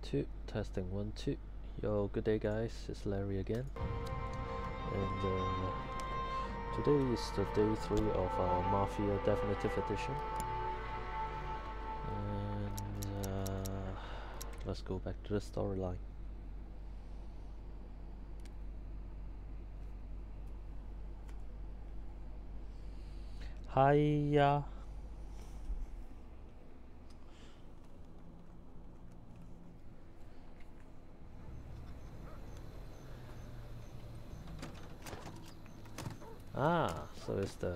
2, testing 1, 2. Yo, good day guys, it's Larry again. And today is the day 3 of our Mafia Definitive Edition. And let's go back to the storyline. Hiya. Ah, so it's the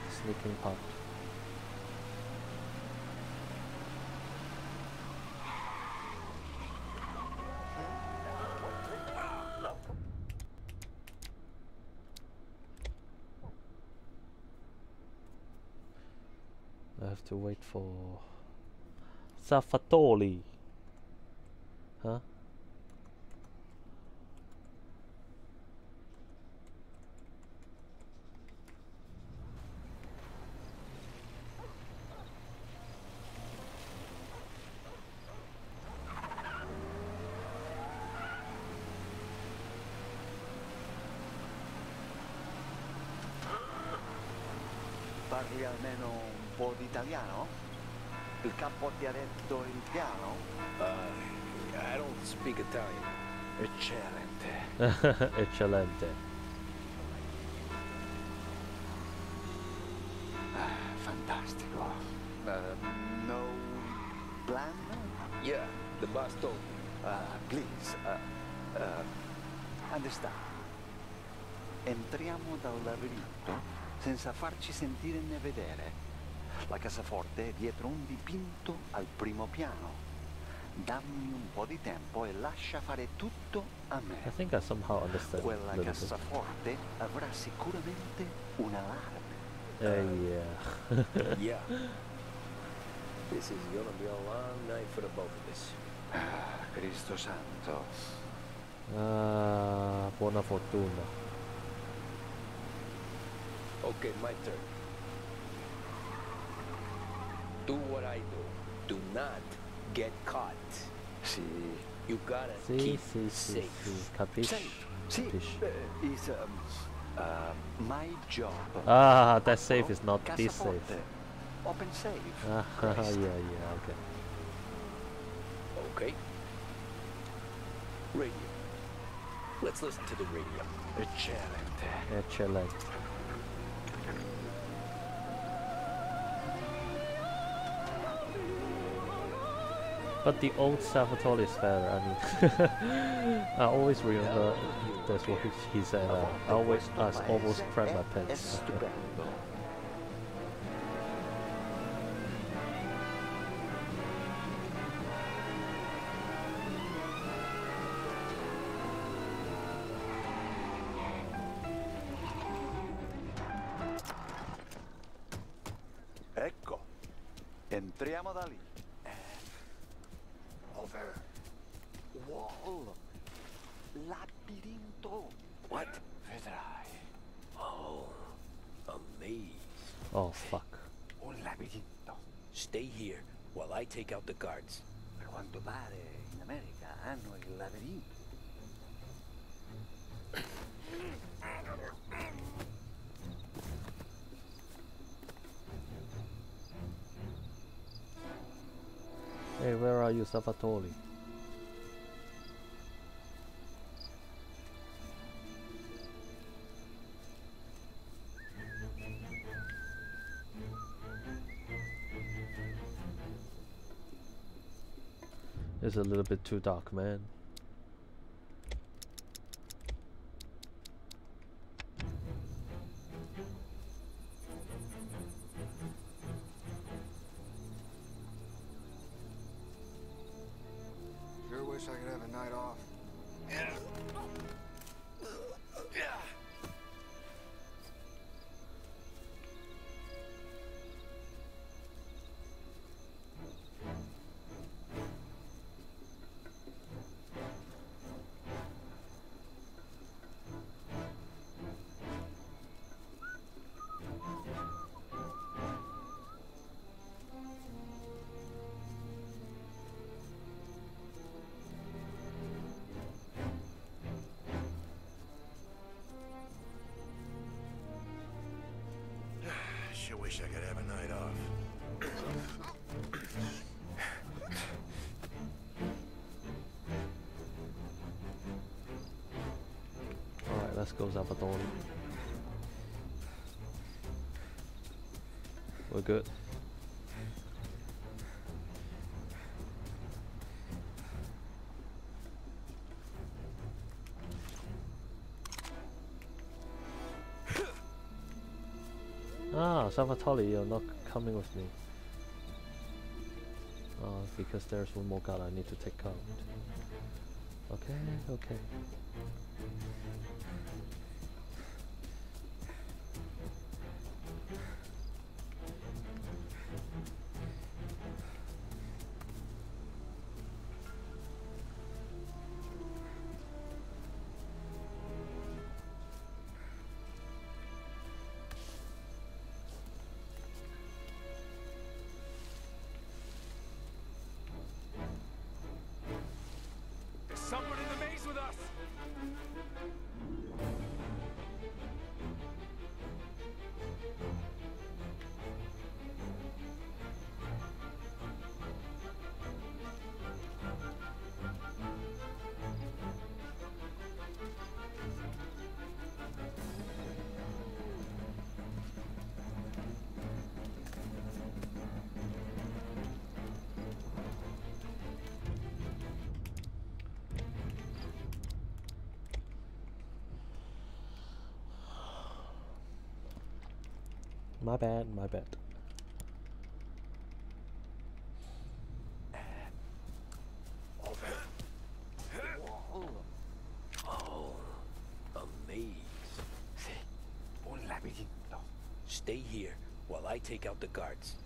sneaking part. I have to wait for Safatoli. Huh? Parli almeno un po' di italiano? Il capo ti ha detto il piano? I don't speak Italian. Eccellente. Eccellente. Fantastico. No plan? Yeah, the boss told me. Please, understand. Entriamo dal labirinto senza farci sentire né vedere. La cassaforte è dietro un dipinto al primo piano. Dammi un po' di tempo e lascia fare tutto a me. I think I somehow understand. Quella cassaforte avrà sicuramente un allarme. Yeah. Yeah. This is gonna be a long night for the both of us. Cristo santo. Buona fortuna. Okay, my turn. Do what I do. Do not get caught. Sì. You gotta keep safe. Capisci? Sì. Capisci? Is my job. Ah, that safe is not this safe. Cassaforte. Open safe. Yeah, okay. Okay. Radio. Let's listen to the radio. Eccellente. Excellent. But the old Salvatore is better. I mean, I always remember that's what he said. I almost crap my pants. Stupendo. Ecco, entriamo da lì. Over. Wall. Labirinto. What? Vedrai. Oh, a maze. Oh fuck. Un labirinto. Stay here while I take out the guards. Per quanto pare in America hanno il labirinto. Hey, where are you, Salvatore? It's a little bit too dark, man. Sure wish I could have a night off. Sure wish I could have a night off. Alright, let's go Salvatore. We're good. Ah, Salvatore, you're not coming with me. Because there's one more guard I need to take out. Okay, okay. Someone in the maze with us! My bad, my bad. Oh, a maze. Sì, un labirinto. Stay here while I take out the guards.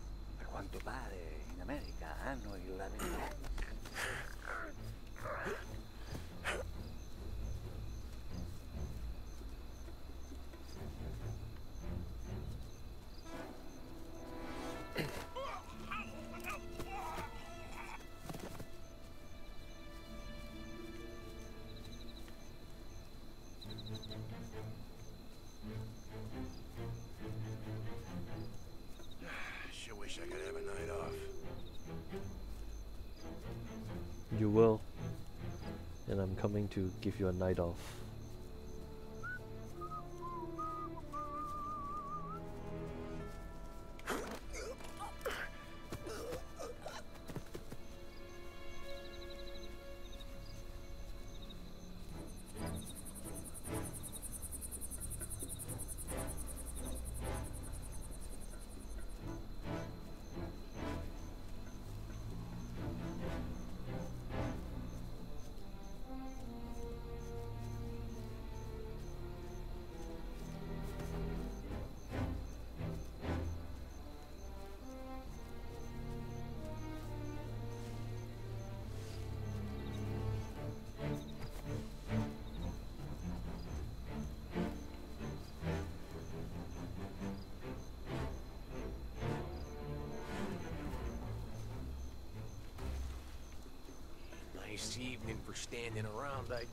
A quanto pare in America hanno il labirinto. Sure wish I could have a night off. You will. And I'm coming to give you a night off. Nice evening for standing around, I...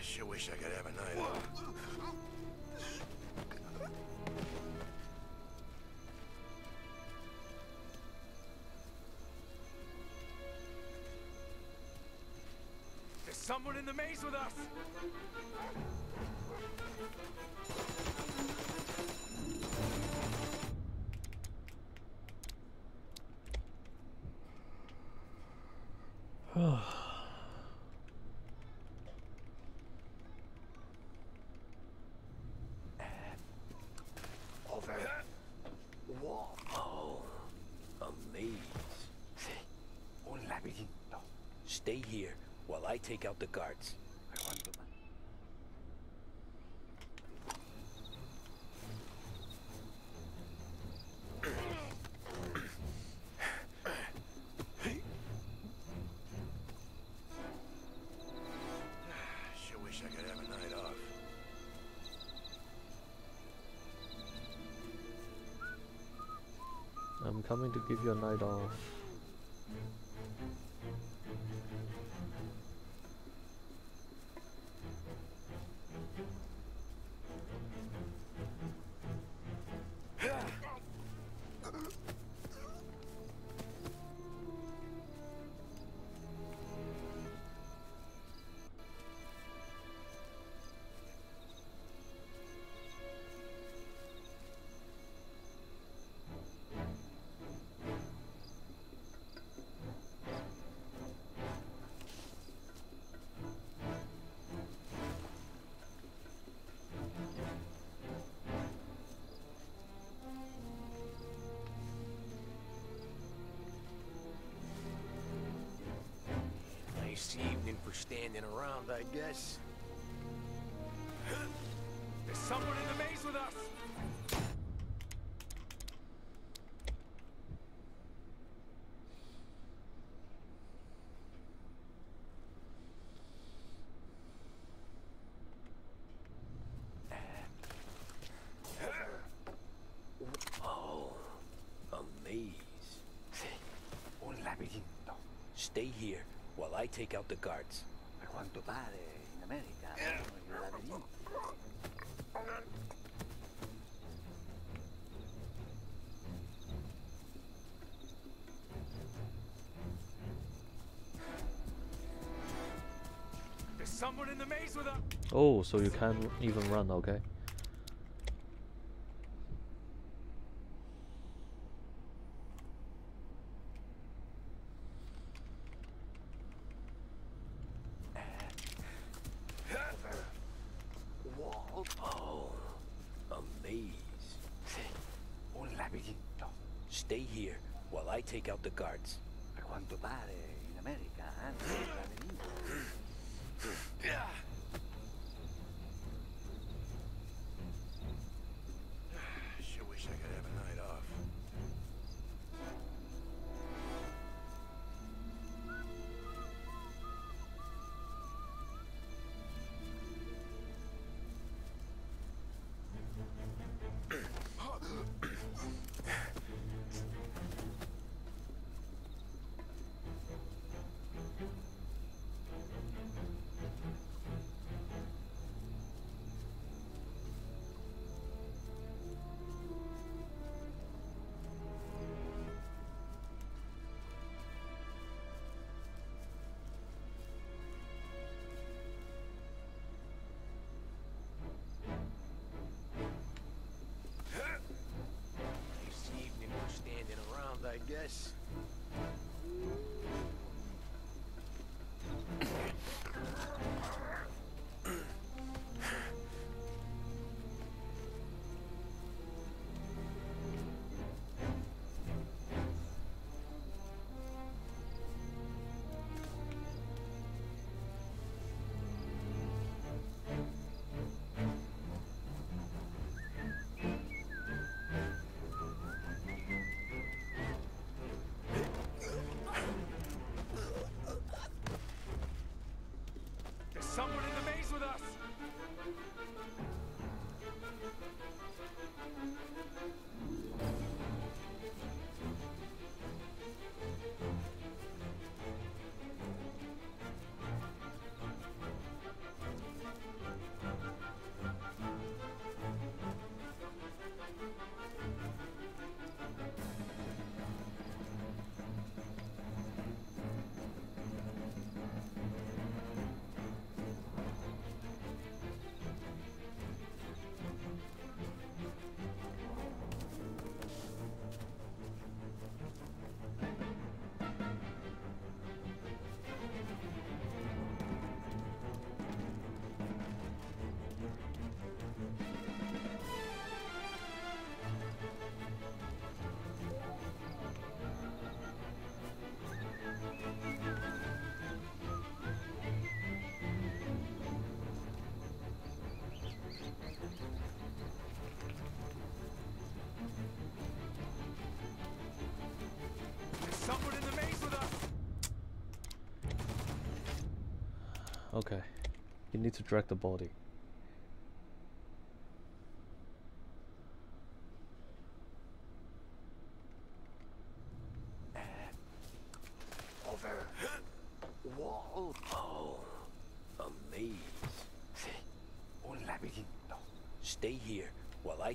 Sure wish I could have a night off. There's someone in the maze with us! Over. Wall. Oh, a maze. Sì, un labirinto. Stay here while I take out the guards. A quanto pare. I'm coming to give you a night off. Nice evening for standing around, I guess. There's someone in the maze with us! Oh, a maze. Sì, un labirinto. Stay here while I take out the guards. A quanto pare in America i labirinti. There's someone in the maze with us! Oh, so you can't even run, okay? Wall. Oh, a maze. Sì, un labirinto. Stay here while I take out the guards. A quanto pare in America i labirinti. Sure wish I could have a night off. Nice evening for standing around, I guess. There's someone in the maze with us! Someone in the maze with us! Okay. You need to drag the body.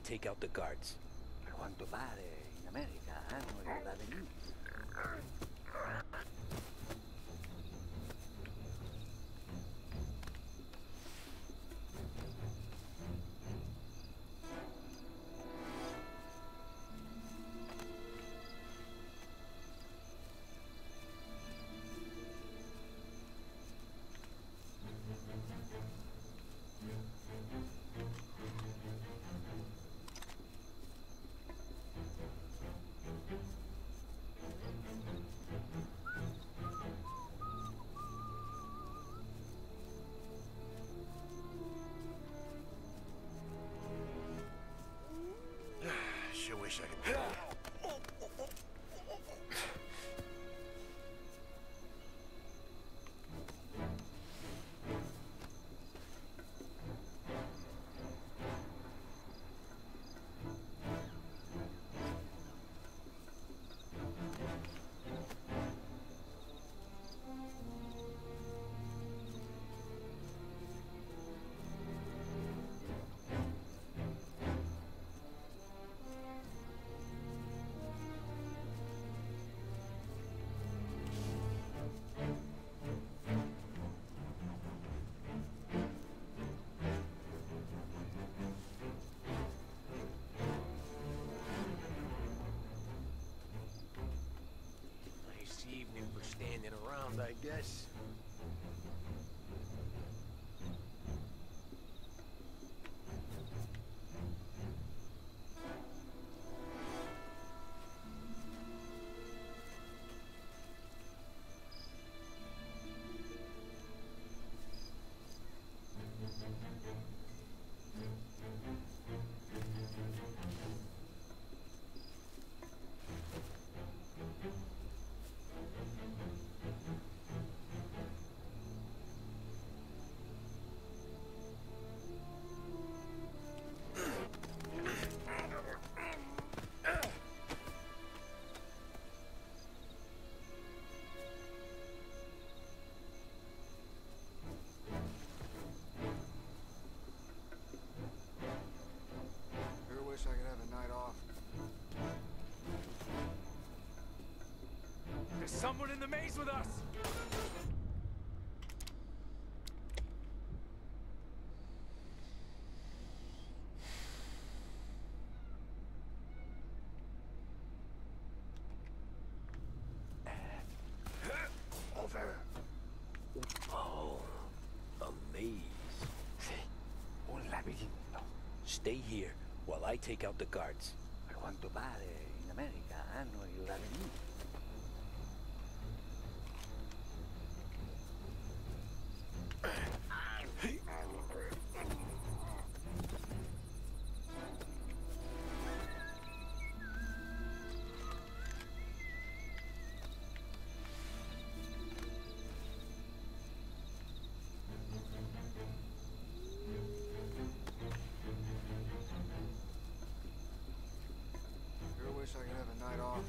take out the guards. A quanto pare in America hanno il l'avvenire. Sure wish I could. Nice evening for standing around, I guess. Sure wish I could have a night off. There's someone in the maze with us! Over. Oh, a maze. Sì, un labirinto. Stay here while I take out the guards. A quanto pare in America hanno il l'avvenire. Sure wish I could have a night off.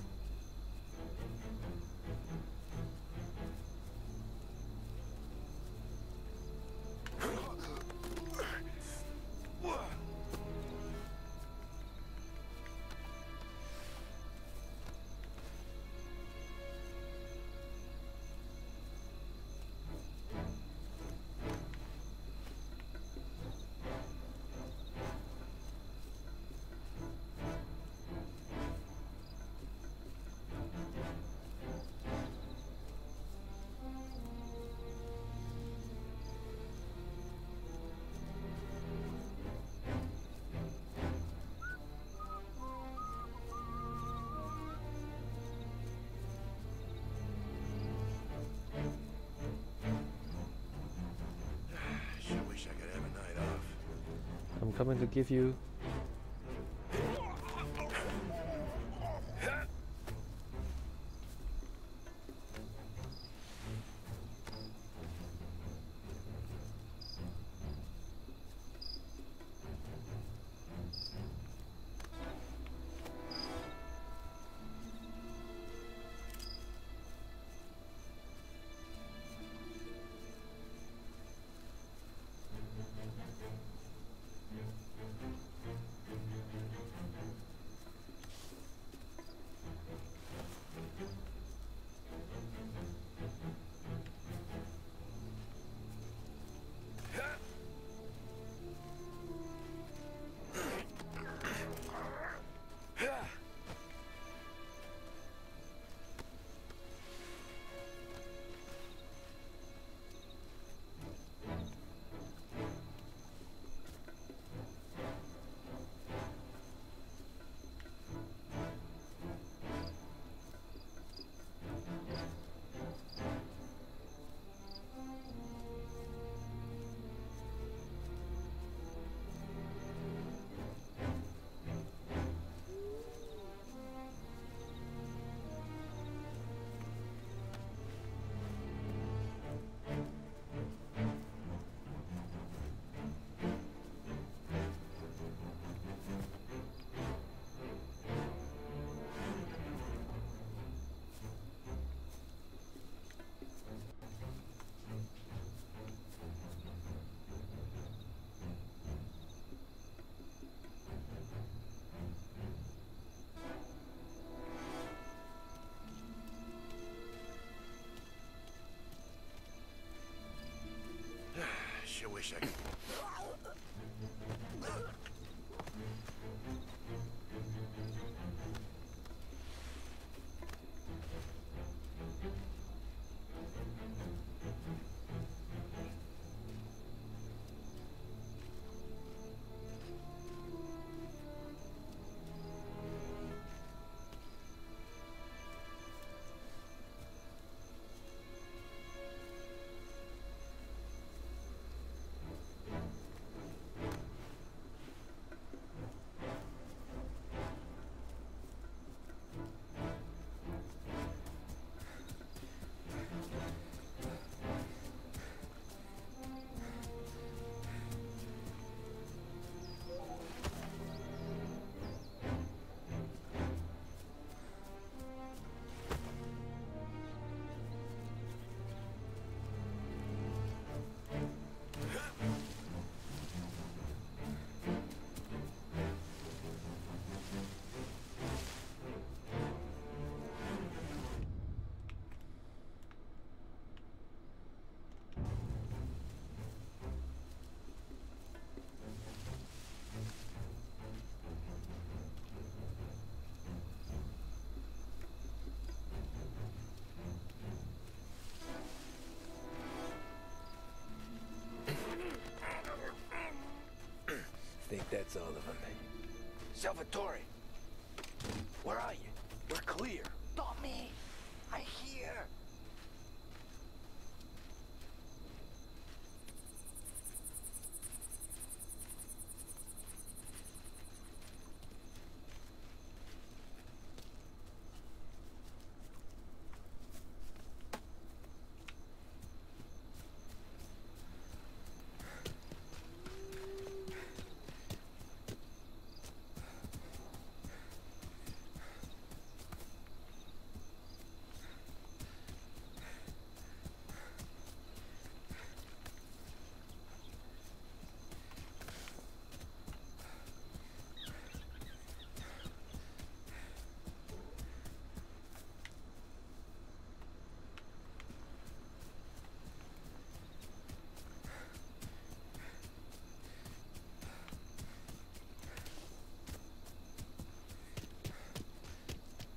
Sure wish I could have a night off. I'm coming to give you. wish I could. Think that's all of them. Salvatore! Where are you? We're clear. Tommy! I'm here!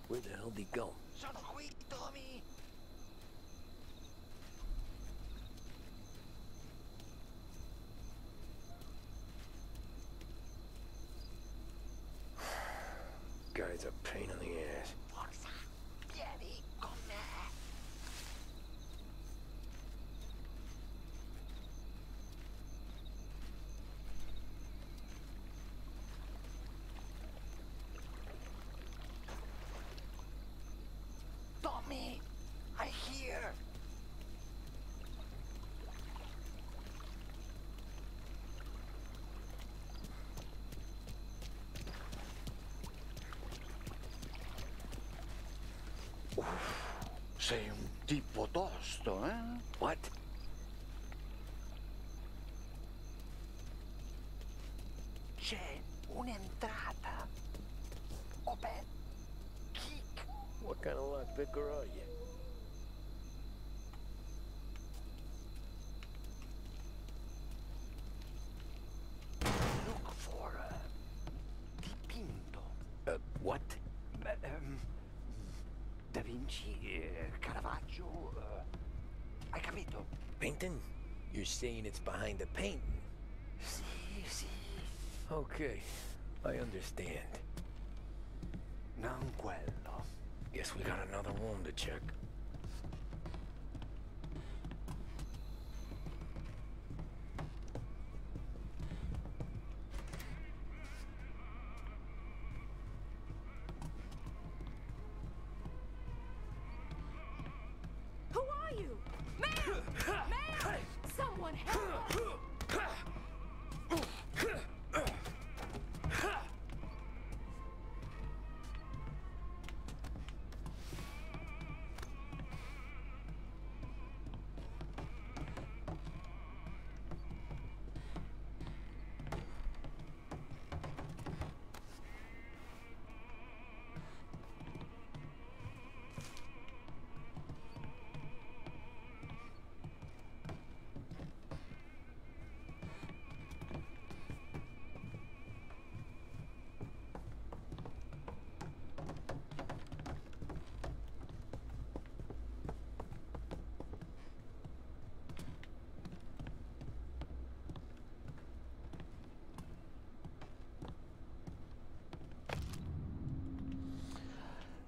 Where the hell did he go? Sono qui, Tommy! Guy's a pain in the ass. Forza! Vieni con me! Tommy! I'm here! Sei un tipo tosto, eh? What? C'è un'entrata. Open. Kick. What kind of lockpicker are you? Look for dipinto. What? Da Vinci, Caravaggio. Hai capito? Painting? You're saying it's behind the painting? Sì, sì. Okay, I understand. Non quello. Guess we got another room to check. Who are you? Ma'am! Ma'am! Someone help!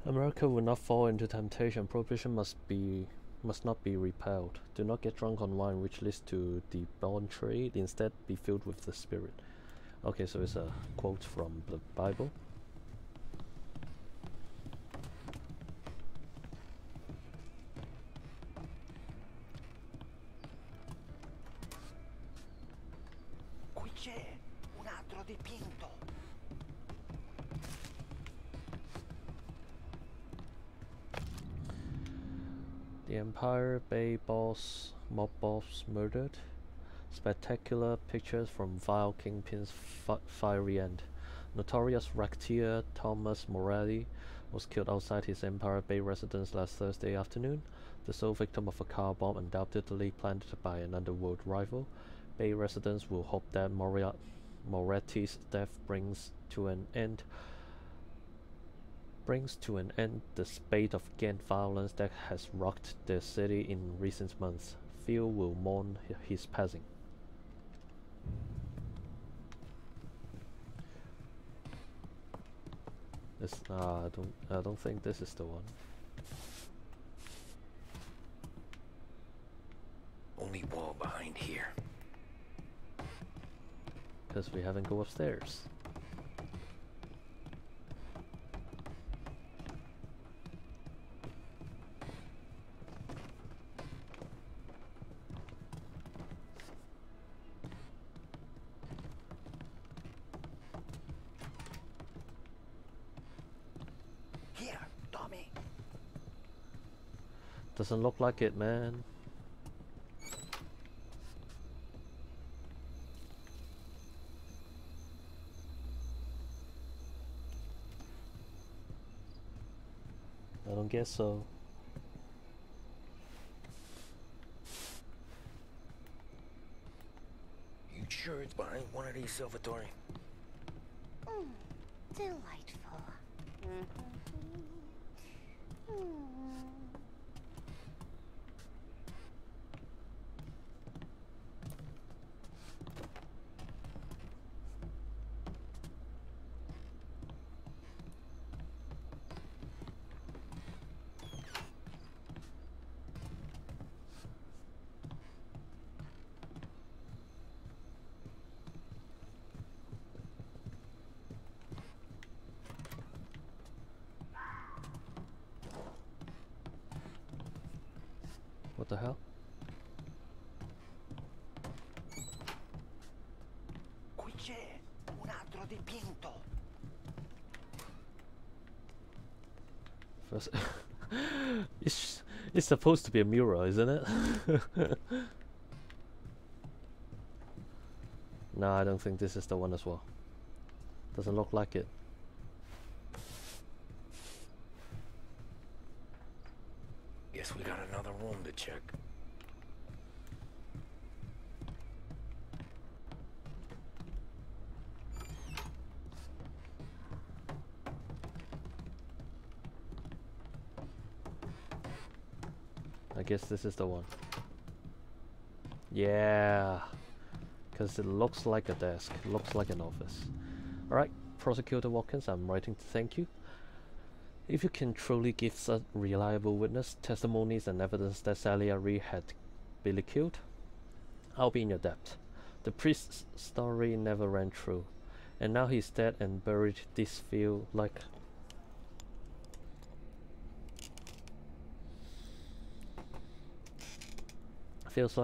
America will not fall into temptation. Prohibition must not be repelled. Do not get drunk on wine, which leads to debauchery. Instead, be filled with the Spirit. Okay, so it's a quote from the Bible. Qui c'è un altro dipinto. The Empire Bay mob boss murdered. Spectacular pictures from vile kingpin's fiery end. Notorious racketeer Thomas Morelli was killed outside his Empire Bay residence last Thursday afternoon, the sole victim of a car bomb undoubtedly planted by an underworld rival. Bay residents will hope that Moretti's death brings to an end the spate of gang violence that has rocked the city in recent months. Few will mourn his passing. This, I don't think this is the one. Only wall behind here. Because we haven't go upstairs. Here, Tommy. Doesn't look like it, man. I don't guess so. You sure it's behind one of these, Salvatore? Delightful. What the hell? Qui c'è un altro dipinto. First it's supposed to be a mural, isn't it? No, I don't think this is the one as well. Doesn't look like it. Guess we got another room to check. I guess this is the one. Yeah, because it looks like a desk, looks like an office. Alright, Prosecutor Watkins, I'm writing to thank you. If you can truly give such reliable witness, testimonies and evidence that Salieri had Billy killed, I'll be in your debt. The priest's story never ran true, and now he's dead and buried. This feels like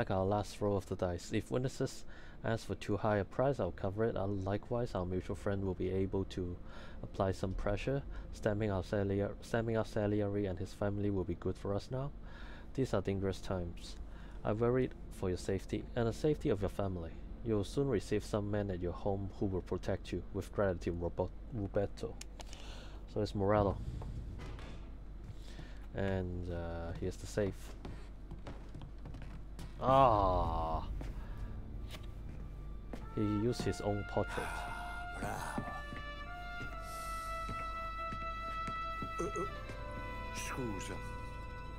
our last throw of the dice. If witnesses ask for too high a price, I'll cover it. Likewise, our mutual friend will be able to apply some pressure. Stamping out Salieri and his family will be good for us now. These are dangerous times. I worried for your safety and the safety of your family. You will soon receive some men at your home who will protect you. With gratitude, Roberto. So it's Morello. And here's the safe. Ah! He used his own portrait. Scusa.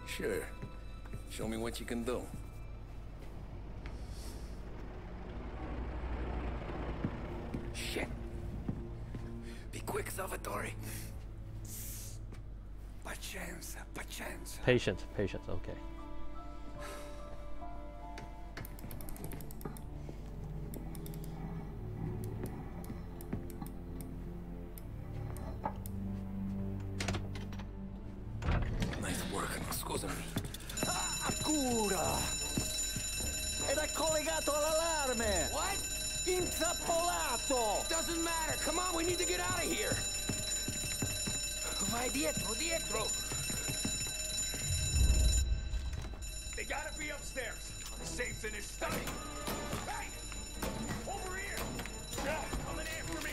Sure. Show me what you can do. Shit. Be quick, Salvatore. Pazienza, pazienza. Patience, patience, okay. Nice work, scusami. Cura! Ed è collegato all'allarme! What? Intrappolato! Doesn't matter. Come on, we need to get out of here. Vai dietro, dietro. They gotta be upstairs. The safe's in his stomach. Hey! Over here! Coming after me!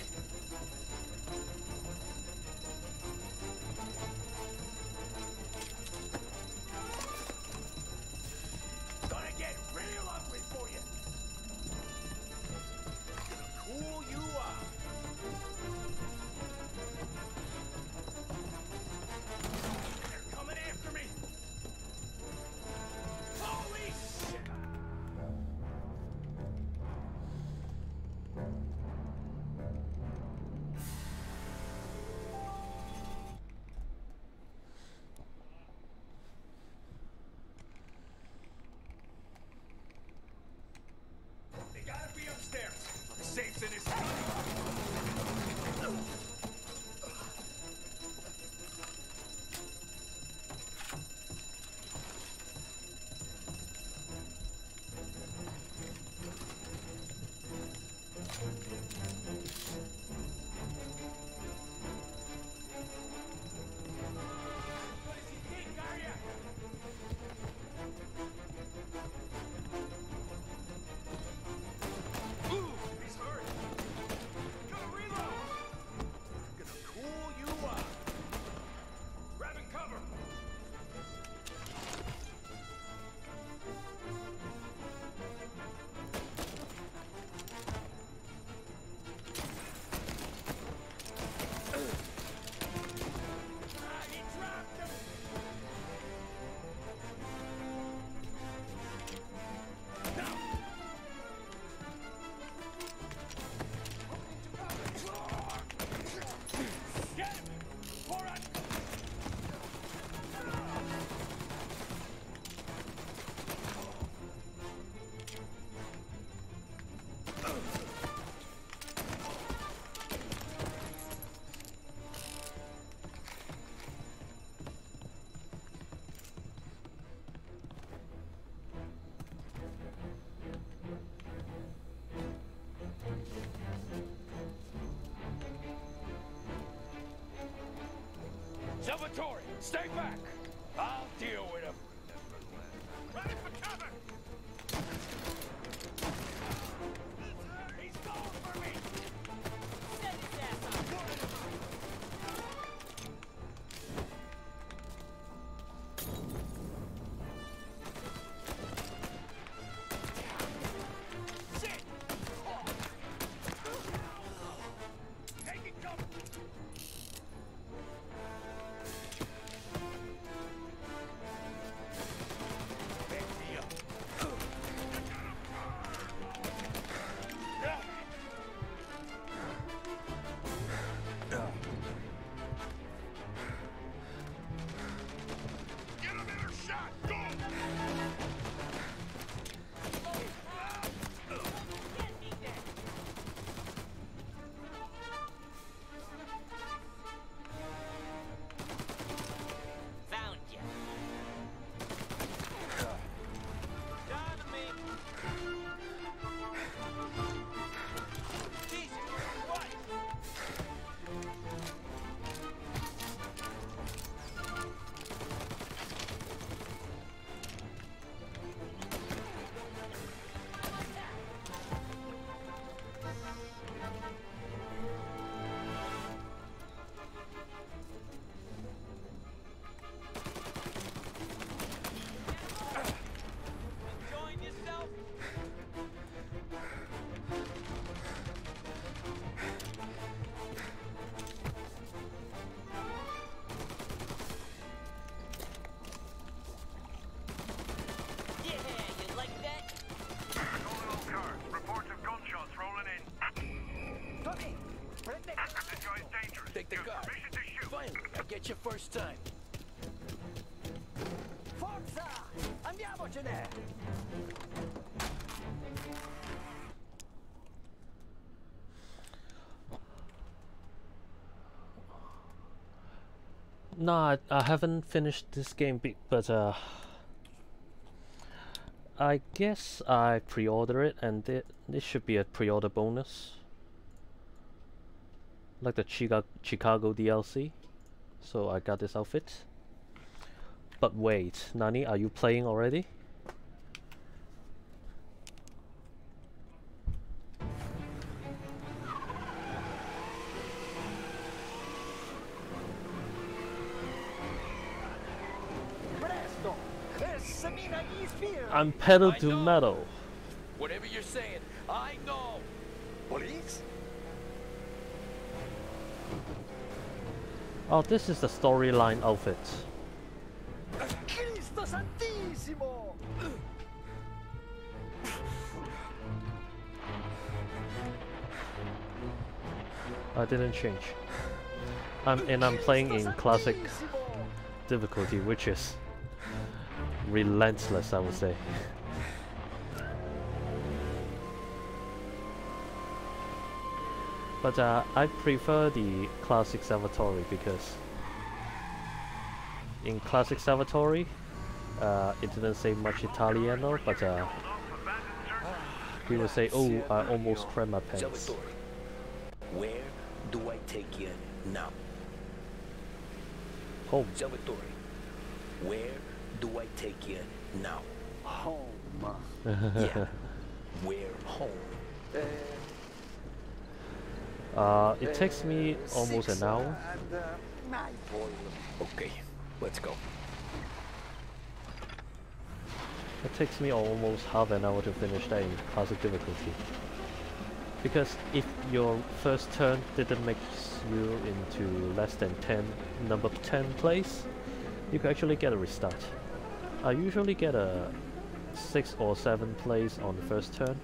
Gonna get real ugly for you! Gonna cool you off! They're coming after me! Holy shit! They gotta be upstairs. The safe's in his What does he think, are ya? Ooh, he's hurt. Gonna reload. Gonna cool you off. Grabbing cover. He dropped him. No. Get him! All right. Salvatore, stay back! I'll deal with him. Ready for cover! He's going for me! Set his ass up. Shit! Taking cover! Back me up. Get another shot! Go! Can't eat that. Found ya. Down to me. Jesus Christ! Enjoying yourself? Yeah, you like that? Calling all cars. Reports of gunshots rolling in. Tony, prende... This guy is dangerous. Take the You have car. permission to shoot. Finally, I get your first time. Forza! Andiamocene! No, I haven't finished this game, but I guess I pre-order it, and this should be a pre-order bonus, like the Chicago DLC. So I got this outfit. But wait, Nani, are you playing already? I'm pedal to metal. Whatever you're saying, I know. Police? Oh, this is the storyline outfit. Cristo Santissimo! I didn't change. I'm playing in classic difficulty, which is relentless, I would say. But I prefer the classic Salvatore because in classic Salvatore, it didn't say much Italiano, but he would say, "Oh, I almost crammed my pants." Salvatore, where do I take you now? Home. Salvatore, where do I take you now? Home. Yeah, where home? It takes me almost an hour. And my boy. Okay, let's go. It takes me almost half an hour to finish that in classic difficulty. Because if your first turn didn't make you into less than number 10 place, you can actually get a restart. I usually get a 6 or 7 place on the first turn,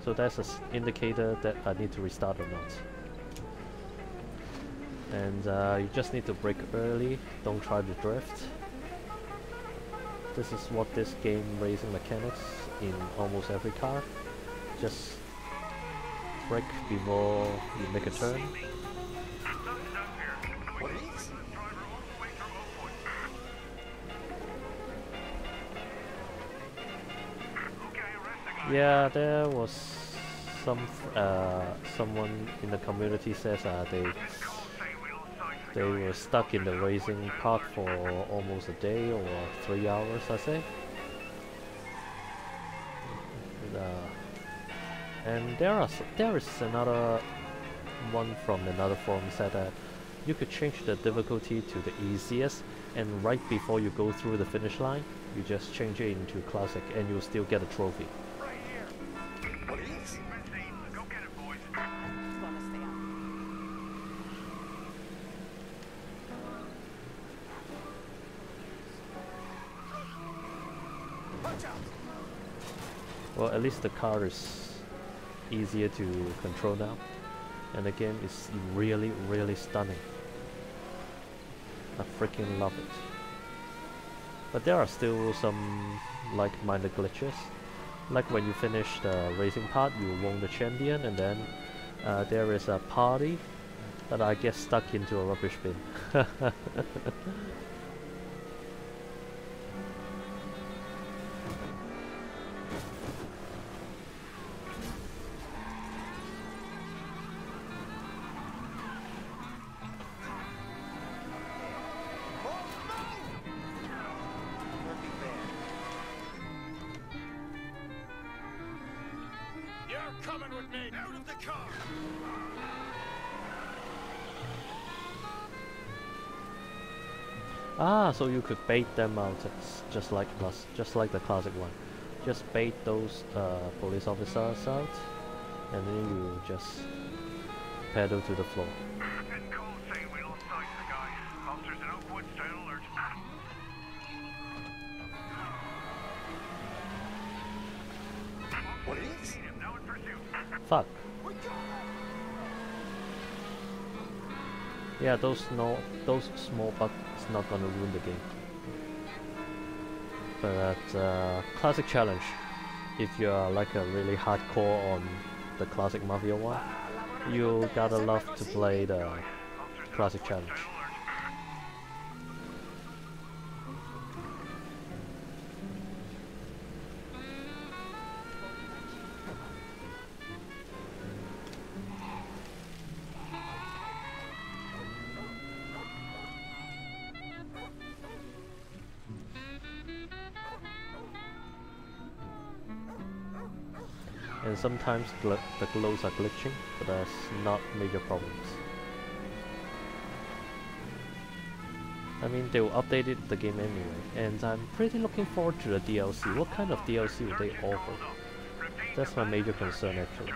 so that's an indicator that I need to restart or not. And you just need to brake early, don't try to drift. This is what this game racing mechanics in almost every car. Just brake before you make a turn. Police? Yeah, there was someone in the community says they were stuck in the racing park for almost a day or 3 hours, I say. And there is another one from another forum said that you could change the difficulty to the easiest, and right before you go through the finish line, you just change it into classic, and you'll still get a trophy. Police? Go get it, boys. Gonna stay out. Watch out! Well, at least the car is easier to control now, and the game is really, really stunning. I freaking love it. But there are still some like-minded glitches. Like when you finish the racing part, you won the champion, and then there is a party that I get stuck into a rubbish bin. You're coming with me. Out of the car. Ah, so you could bait them out, just like the classic one. Just bait those police officers out, and then you just pedal to the floor. And cool, say wheel on sight, the guy. Officers in Oakwood, stay alert. Police? Now in pursuit. Fuck. Yeah, those small bugs not gonna ruin the game. But classic challenge, if you are like a really hardcore on the classic Mafia one, you gotta love to play the classic challenge. And sometimes the glows are glitching, but that's not major problems. I mean, they will update the game anyway, and I'm pretty looking forward to the DLC. What kind of DLC will they offer? That's my major concern actually.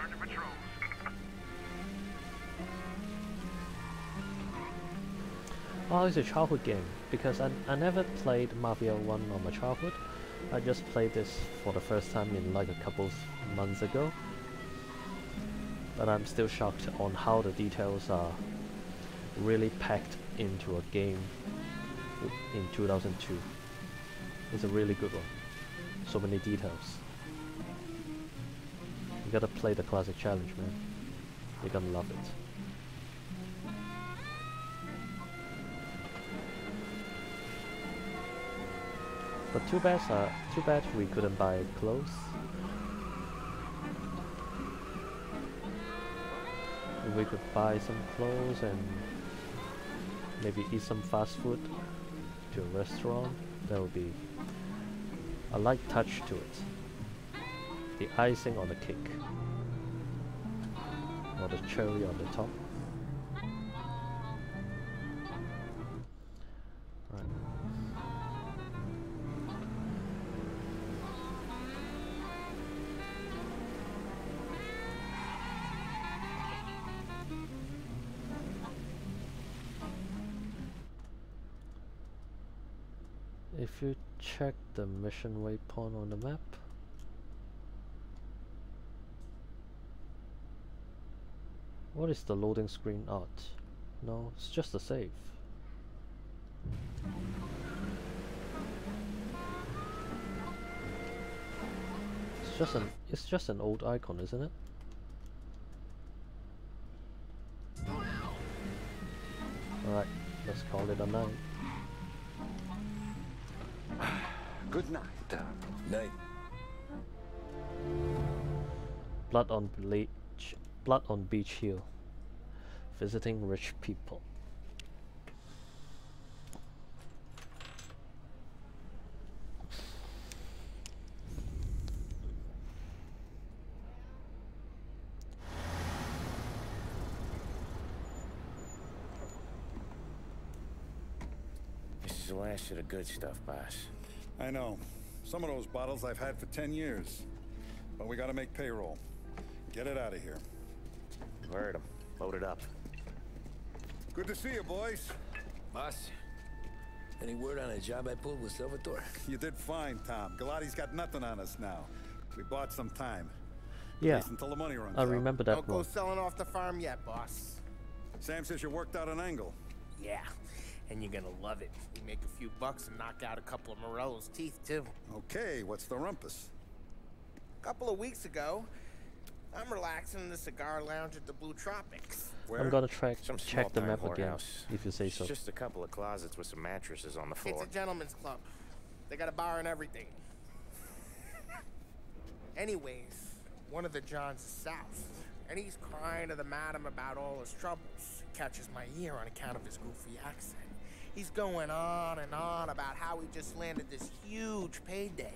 Oh, it's a childhood game, because I never played Mafia 1 on my childhood. I just played this for the first time in like a couple months ago. But I'm still shocked on how the details are really packed into a game in 2002. It's a really good one. So many details. You gotta play the classic challenge, man. You're gonna love it. But too bad we couldn't buy clothes. If we could buy some clothes and maybe eat some fast food to a restaurant, that would be a light touch to it. The icing on the cake. Or the cherry on the top. Right. If you check the mission waypoint on the map, what is the loading screen art? No, it's just a save. It's just an old icon, isn't it? Alright, let's call it a night. Good night. Night. Blood on Beach Hill. Visiting rich people. This is the last of the good stuff, boss. I know. Some of those bottles I've had for 10 years. But we gotta make payroll. Get it out of here. You heard him. Load it up. Good to see you, boys. Boss, any word on a job I pulled with Salvatore? You did fine, Tom. Galati's got nothing on us now. We bought some time. Yeah, At least until the money runs I out. remember that Don't go one. selling off the farm yet, boss. Sam says you worked out an angle. Yeah, and you're gonna love it. We make a few bucks and knock out a couple of Morello's teeth, too. Okay, what's the rumpus? A couple of weeks ago, I'm relaxing in the cigar lounge at the Blue Tropics. Where? I'm gonna Some check the small-time map again, whorehouse. if you say so. It's just a couple of closets with some mattresses on the It's floor. a gentleman's club. They got a bar and everything. Anyways, one of the Johns is south, and he's crying to the madam about all his troubles. Catches my ear on account of his goofy accent. He's going on and on about how he just landed this huge payday.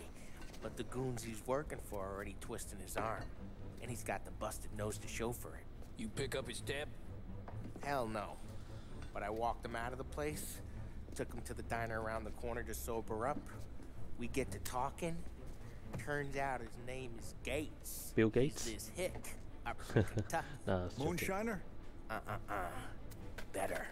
But the goons he's working for are already twisting his arm. And he's got the busted nose to show for it. You pick up his tab? Hell no. But I walked him out of the place, took him to the diner around the corner to sober up. We get to talking. Turns out his name is Gates. Bill Gates? He's this hick up from Kentucky. Nah, it's joking. Moonshiner? Better.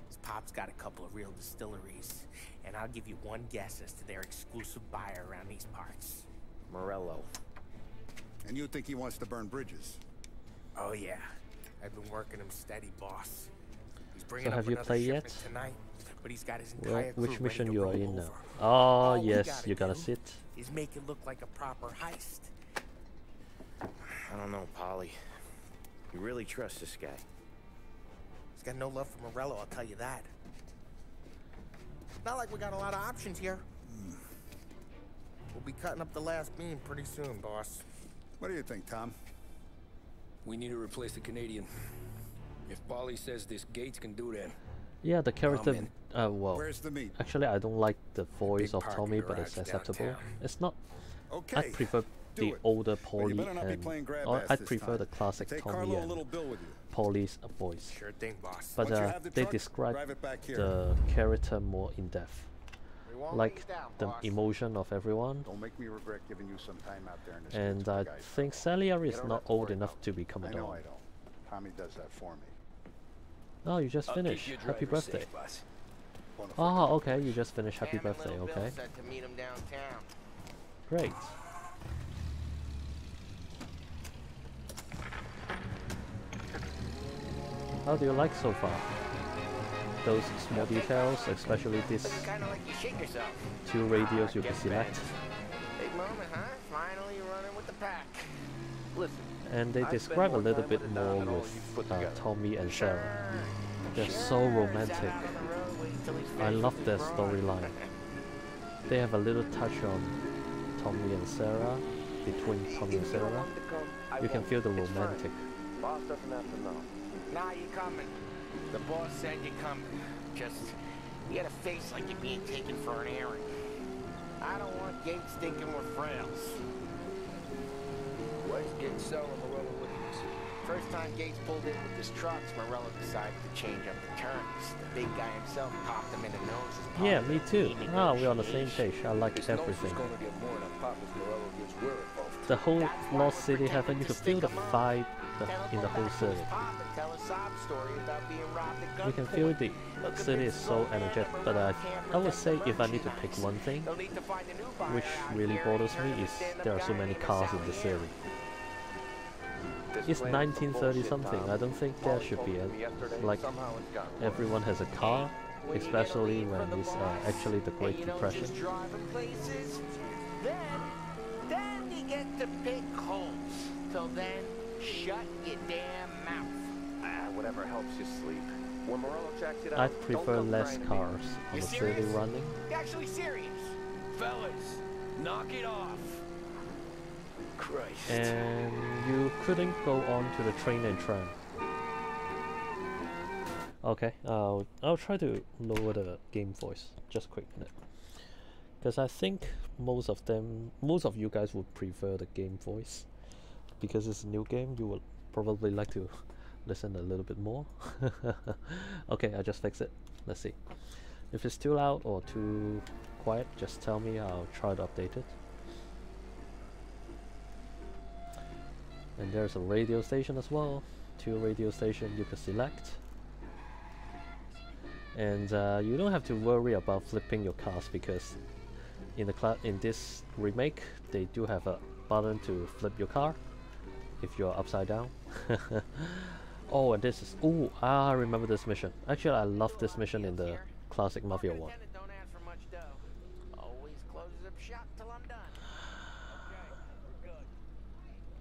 His pop's got a couple of real distilleries, and I'll give you one guess as to their exclusive buyer around these parts. Morello. And you think he wants to burn bridges? Oh yeah, I've been working him steady, boss. He's So bringing have up you another played shipment yet? tonight. but he's got his entire crew Which mission ready to you are roll in now? over. Oh, All we yes, gotta you gotta do sit. is make it look like a proper heist. I don't know, Polly. You really trust this guy? He's got no love for Morello, I'll tell you that. Not like we got a lot of options here. We'll be cutting up the last beam pretty soon, boss. What do you think, Tom? We need to replace the Canadian. If Polly says this Gates can do that. Yeah, the character. in. Well, Where's the meat? actually, I don't like the voice big of parking Tommy, but garage it's acceptable. downtown. It's not. Okay. I prefer do the it. older But you Polly, better not be and playing grab or ass I this prefer time. the classic Take Tommy Carlo a and little bill with you. Polly's voice. Sure thing, boss. But Once you have the they truck, describe drive it back here. the character more in depth, We won't like let you down, the boss. emotion of everyone. Don't make me regret giving you some time out there in the streets And with I the guys. think Salieri is You don't not have to old worry enough about to it. become a I know dog. I don't. Tommy does that for me. Oh, you just I'll keep finished. your Happy driver birthday. safe, boss. Wanna Oh, okay, you just finished. Happy Sam and birthday, Little Bill okay. said to meet him downtown. Great. How do you like so far? Those small details, especially these Kind of like you shit yourself. 2 radios you can select. Big moment, huh? Finally running with the pack. Listen, And they describe a little bit more with Tommy and Sarah. They're so romantic. I love their storyline. They have a little touch on Tommy and Sarah, between Tommy and Sarah. You can feel the romantic. Boss doesn't have to know. Nah, you coming. The boss said you're coming. Just, you got a face like you're being taken for an errand. I don't want Gates thinking we're frails. Why's Gates selling Morello Williams? First time Gates pulled in with his trucks, Morello decided to change up the terms. The big guy himself popped him in the nose. as part Yeah, of me the too. Ah, we're on the same negotiation. page. I like This nose everything. is gonna get more than pop if Morello gives we're involved. The whole That's why Lost we're City pretending heaven, you to can feel the stick 'em up. vibe Then he'll in the go whole back to his city. pop and tell a sob story about being robbed at You can gunpoint. feel the He'll city is convince so the old man energetic, that but Morello can't I would protect say the if I need to pick merchandise. one thing, They'll need to find a new buyer which out really here. bothers Heard me, of a is stand-up there are so guy many named cars in the Salieri. city. It's 1930 something. I don't think there should be like everyone has a car, When you get a especially lead when from the it's boss, actually the Great and you don't Depression. just drive him places, then you get to pick holes. Till then, shut your damn mouth. Whatever helps you sleep. When Morello checks it out, I'd prefer don't come less crying to me. cars on You the city serious? running. You actually serious? Fellas, knock it off. Christ. And you couldn't go on to the train and tram. Okay, I'll try to lower the game voice. Just quick minute, because I think most of you guys would prefer the game voice, because it's a new game. You will probably like to listen a little bit more. Okay, I just fixed it. Let's see. If it's too loud or too quiet, just tell me. I'll try to update it. And there's a radio station as well. 2 radio stations you can select. And you don't have to worry about flipping your cars, because in this remake they do have a button to flip your car if you're upside down. Oh, and this is I remember this mission. Actually, I love this mission in the classic Mafia one. Don't ask for much dough. Always closes up shop till I'm done. Okay, we're good.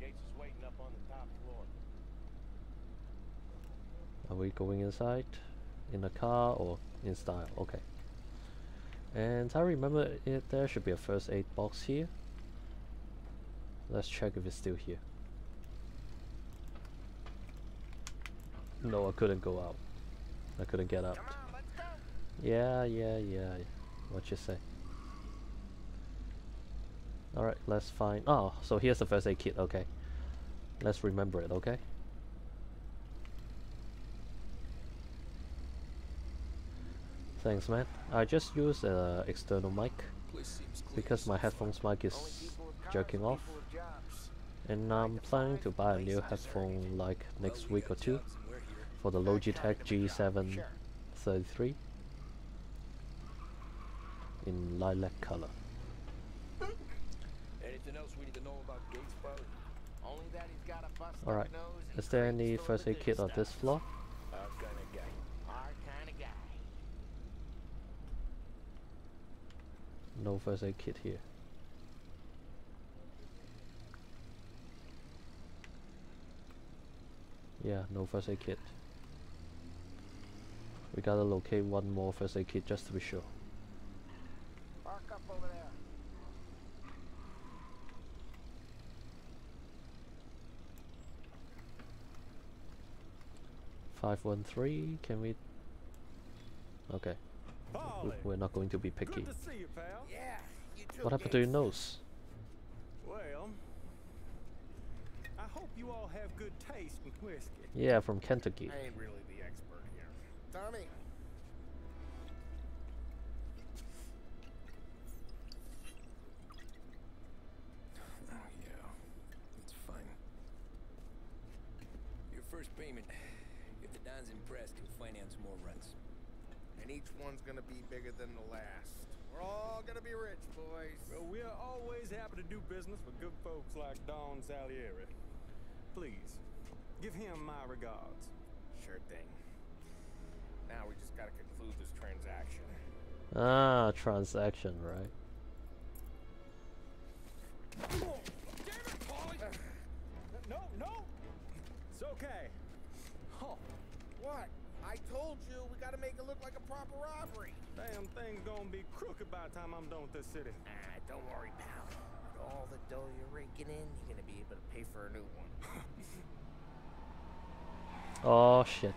Gates is waiting up on the top floor. Are we going inside in a car or in style? Okay. And I remember there should be a first aid box here. Let's check if it's still here. No, I couldn't go out. I couldn't get out. Come on, let's go. Yeah. What you say? Alright, let's find... Oh, so here's the first aid kit, okay. Let's remember it, okay? Thanks, man. I just used an external mic Place seems clean because my so headphones mic is Only people with cars jerking and off. people with jobs. And I'm planning to buy a new headphone like next week or 2 for the Logitech G733 in lilac color. Anything else we need to know about Gates, Polly? Only that he's got a busted Alright, nose and is there cranes any full first of aid kit on stuff. this floor? Our kind of guy. Our kind of guy. no first aid kit here. Yeah, no first aid kit. We gotta locate one more first aid kit just to be sure. Park up over there. 513, can we? Okay. We're not going to be picky. Good to see you, pal. Yeah, you too. What happened to your nose? Well, I hope you all have good taste in whiskey. Yeah, from Kentucky. I ain't really the expert here. Tommy. Oh, yeah. It's fine. Your first payment. If the Don's impressed, he'll finance more runs. And each one's gonna be bigger than the last. We're all gonna be rich, boys. Well, we are always happy to do business with good folks like Don Salieri. Please, give him my regards. Sure thing. Now we just gotta conclude this transaction. Ah, transaction, right? Damn it, Paulie! No! It's okay. Oh, What? I told you we gotta make it look like a proper robbery. damn thing's gonna be crooked by the time I'm done with this city. Ah, don't worry, pal. With all the dough you're raking in, you're gonna be able to pay for a new one. Oh shit.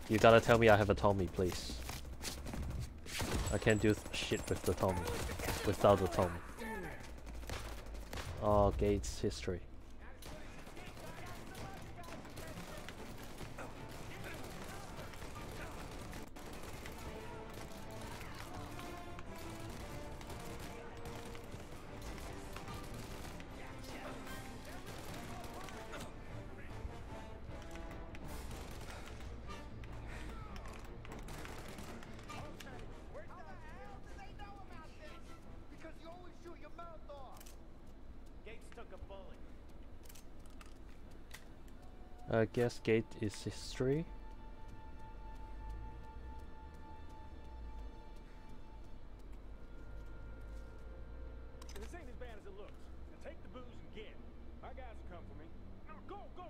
You gotta tell me I have a Tommy, please. I can't do shit with the Tommy. Without the Tommy. Oh, Gates history. I guess Gate is history. This ain't as bad as it looks. Now take the booze and get. My guys will come for me. Now go! So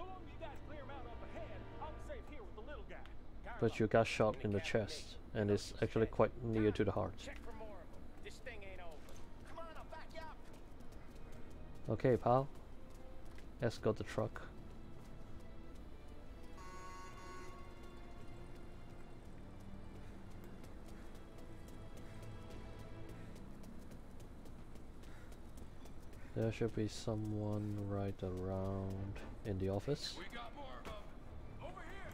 long as you guys clear him out up ahead, I'll be safe here with the little guy. But you got shot in the chest, and it's actually quite near to the heart. Check for more of them. This thing ain't over. Come on, I'll back you up. Okay, pal. Escort the truck. There should be someone right around in the office. We got more of them. Over here.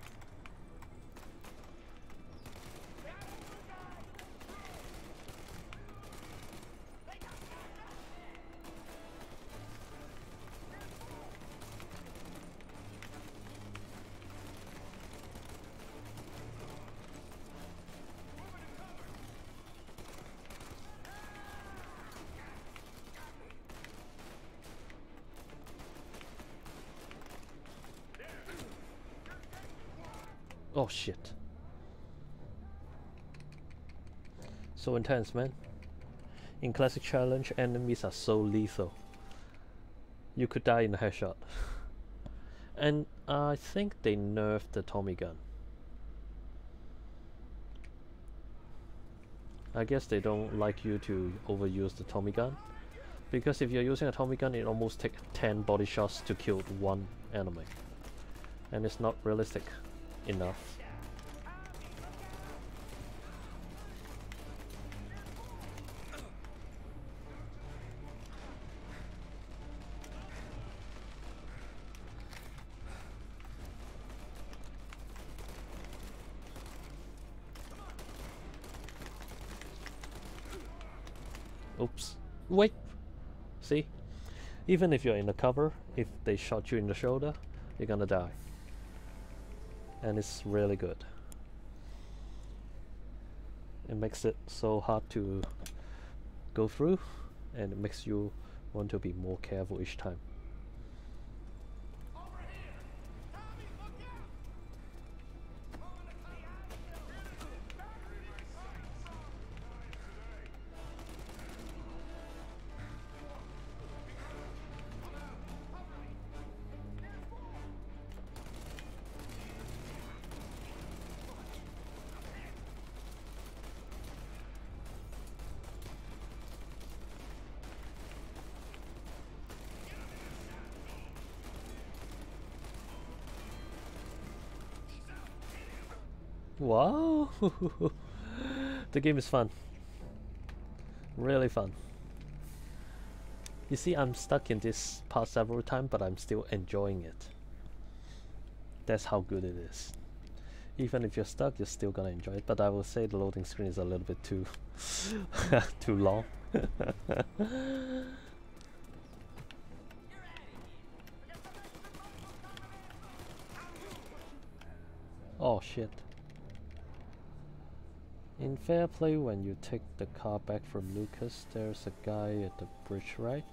Oh shit. So intense, man. In classic challenge, enemies are so lethal. You could die in a headshot. And I think they nerfed the Tommy gun. I guess they don't like you to overuse the Tommy gun. Because if you're using a Tommy gun, it almost takes 10 body shots to kill one enemy. And it's not realistic enough. Oops. Wait! See? Even if you're in the cover, if they shot you in the shoulder, you're gonna die. And it's really good. It makes it so hard to go through, and it makes you want to be more careful each time. Wow! The game is fun. Really fun. You see, I'm stuck in this part several times, but I'm still enjoying it. That's how good it is. Even if you're stuck, you're still gonna enjoy it. But I will say the loading screen is a little bit too too long. Oh shit. In Fair Play, when you take the car back from Lucas, there's a guy at the bridge, right?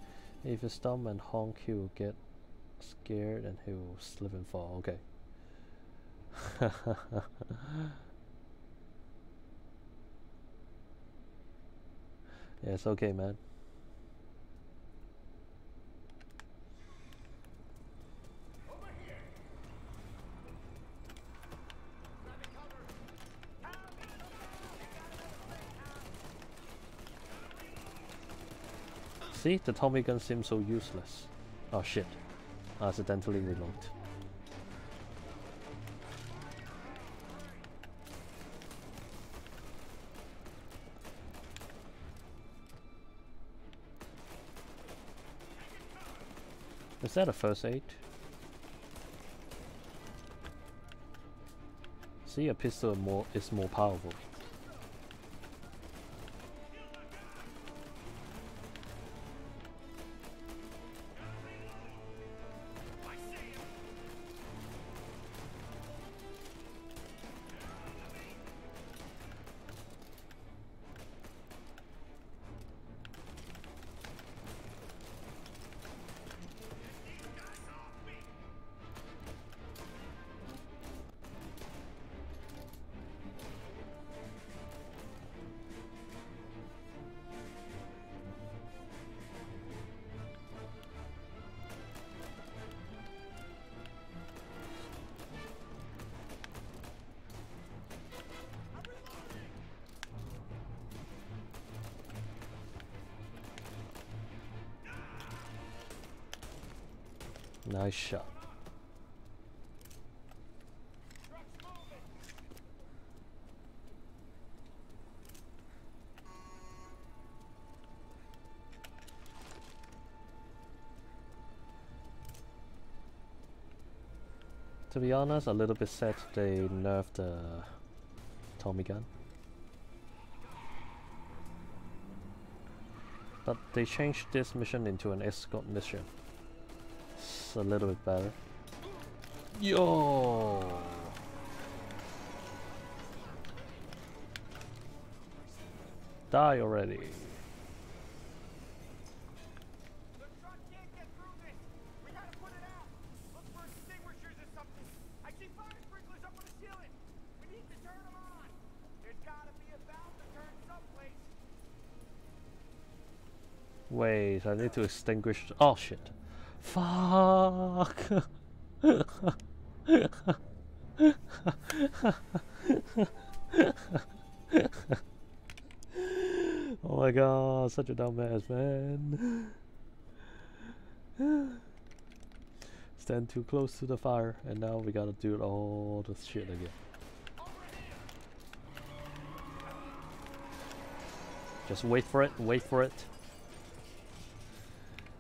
If you stop and honk, he will get scared and he will slip and fall. Okay. Yeah, it's okay, man. See, the Tommy gun seems so useless. Oh shit. I accidentally reload. Is that a first aid? See, a pistol is more powerful. Nice shot. To be honest, a little bit sad they nerfed the Tommy gun. But they changed this mission into an escort mission. It's a little bit better. Yo! Die already. Wait, I need to extinguish. Oh shit. Fuck. Oh my god, such a dumbass, man. Stand too close to the fire, and now we gotta do all this shit again. Just wait for it, wait for it.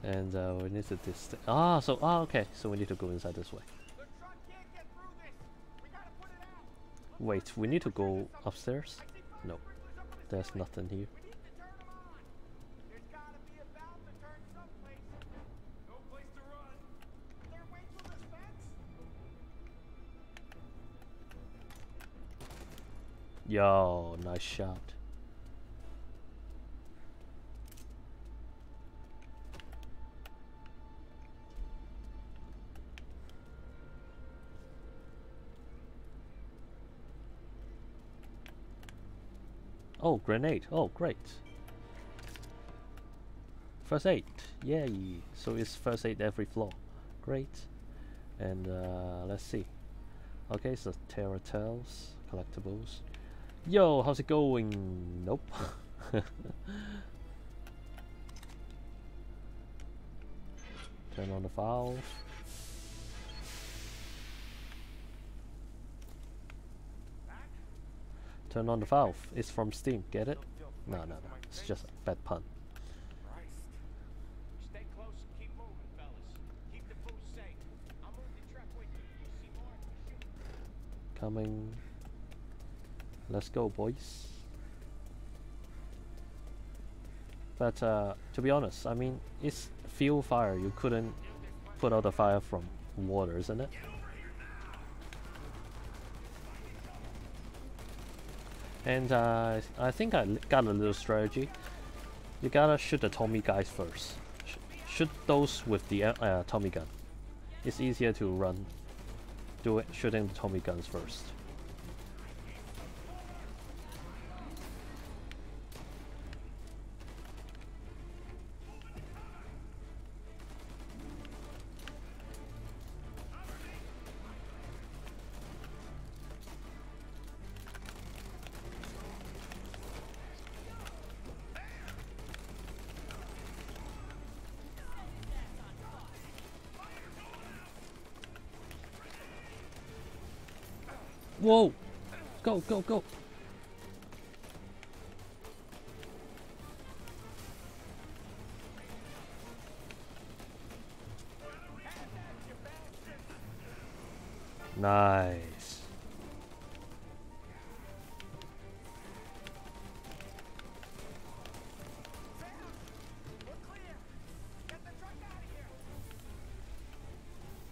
And we need to okay, so we need to go inside this way. Wait, we need to go upstairs? No, there's nothing here. Yo, nice shot. Oh, grenade. Oh, great. First aid. Yay. So it's first aid every floor. Great. And let's see. Okay, so Terra Tales, collectibles. Yo, how's it going? Nope. Turn on the valve. Turn on the valve. It's from Steam. Get it? No, no, no. It's just a bad pun. Stay close and keep moving, fellas. Keep the food safe. I'll move the truck with you. You see more? Shoot. Coming. Let's go, boys. But to be honest, I mean, it's fuel fire. You couldn't put out the fire from water, isn't it? And I think I got a little strategy. You gotta shoot the Tommy guys first. Shoot those with the Tommy gun. It's easier to run. Do it shooting the Tommy guns first. Whoa! Go, go, go! Nice.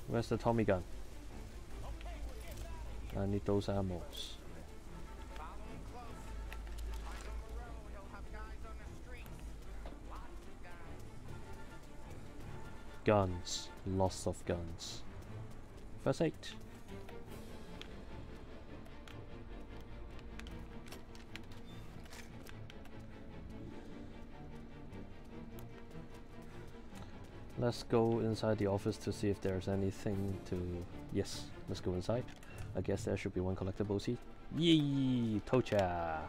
Where's the Tommy gun? I need those ammos. Guns. Lots of guns. First aid. Let's go inside the office to see if there's anything to... Yes, let's go inside. I guess there should be one collectible seat. Yee! Tocha!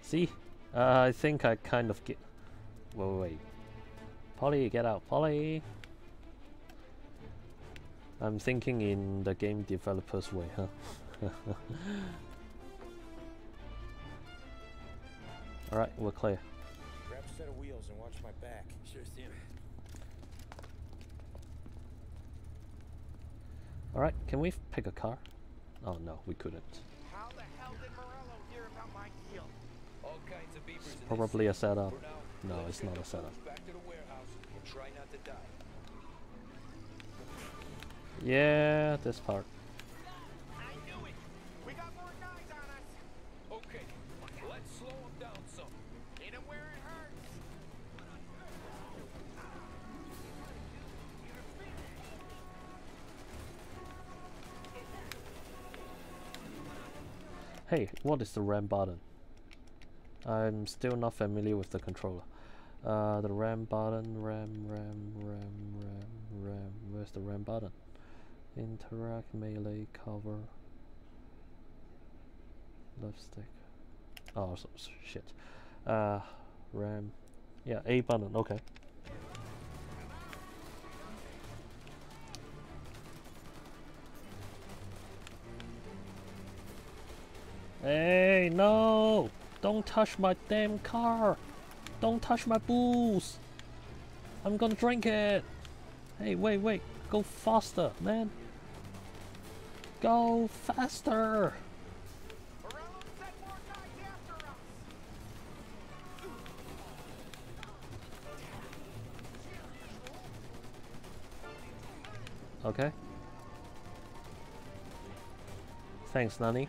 See? I think I kind of get... Wait. Polly, get out. Polly! I'm thinking in the game developer's way, huh? Alright, we're clear. Grab a set of wheels and watch my back. Sure, Sam. Alright, can we pick a car? Oh no, we couldn't. How the hell did Morello hear about my deal? All kinds of beepers. It's probably a setup. For now, No, let's it's get not a the setup. fools back to the warehouse and try not to die. Yeah, this part. I knew it! We got more guys on us! Okay, let's slow them down some. Hit him where it hurts! Hey, what is the RAM button? I'm still not familiar with the controller. The RAM button, RAM. Where's the RAM button? Interact, melee, cover, left stick. Oh, shit. RAM. Yeah, A button. Okay. Hey, no! Don't touch my damn car! Don't touch my booze! I'm gonna drink it! Hey, wait! Go faster, man! Go faster! Morello sent more guys after us! Okay. Thanks, Nani.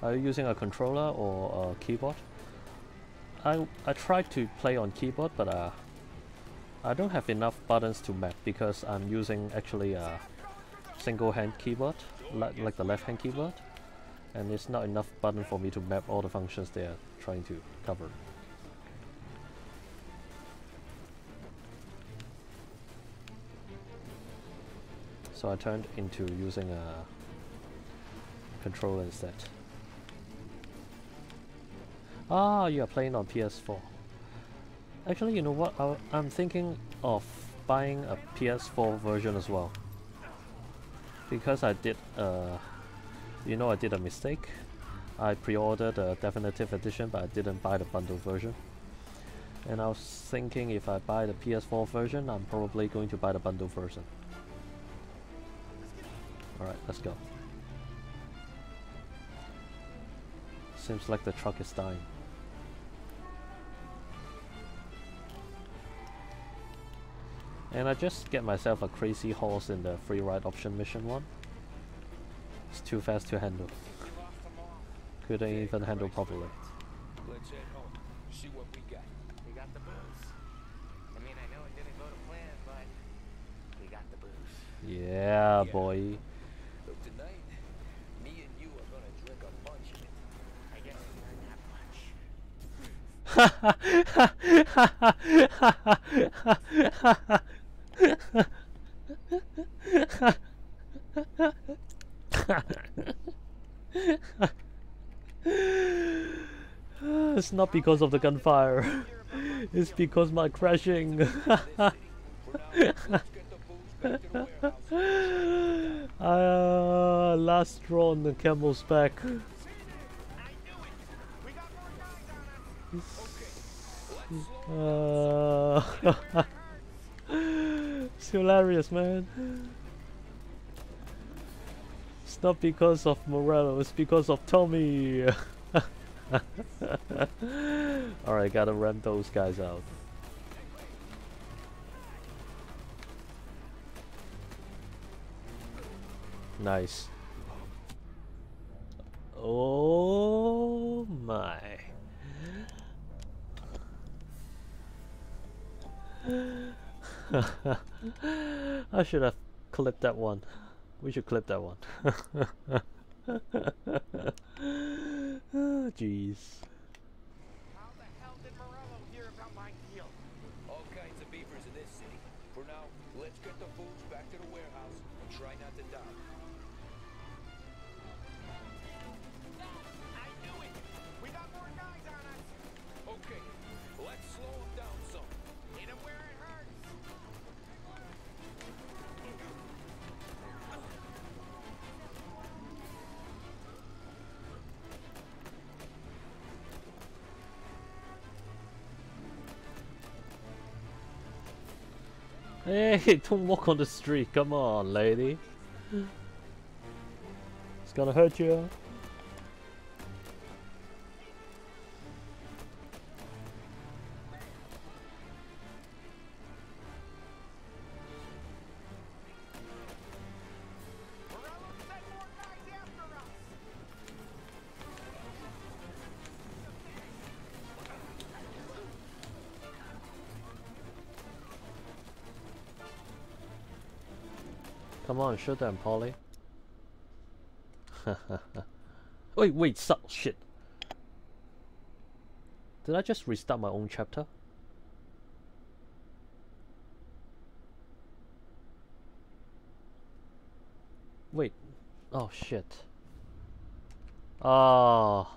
Are you using a controller or a keyboard? I tried to play on keyboard, but I don't have enough buttons to map because I'm using actually a single hand keyboard, like the left hand keyboard, and it's not enough button for me to map all the functions they are trying to cover. So I turned into using a controller instead. Ah, you are playing on PS4. Actually, you know what? I'm thinking of buying a PS4 version as well. Because I did, I did a mistake. I pre-ordered a Definitive Edition, but I didn't buy the bundle version. And I was thinking if I buy the PS4 version, I'm probably going to buy the bundle version. Alright, let's go. Seems like the truck is dying. And I just get myself a crazy horse in the free ride option mission one. It's too fast to handle. Couldn't even handle properly. Let's head home. See what we got. We got the booze. I mean, I know it didn't go to plan, but we got the booze. Yeah, boy. So tonight, me and you are gonna drink a bunch of it. I guess It's not because of the gunfire. It's because my crashing. Last draw on the camel's back. It's hilarious, man. It's not because of Morello, it's because of Tommy. Alright, gotta ram those guys out. Nice. Oh my. I should have clipped that one. We should clip that one. Jeez. How the hell did Morello hear about my deal? All kinds of beavers in this city. For now, let's get the fools back to the warehouse and try not to die. I knew it! We got more guys on us! Okay, let's slow them down some. Hit him where it hurts! Hey, don't walk on the street. Come on, lady. It's gonna hurt you. Come on, shoot them, Polly. Wait, shit. Did I just restart my own chapter? Wait. Oh, shit. Oh.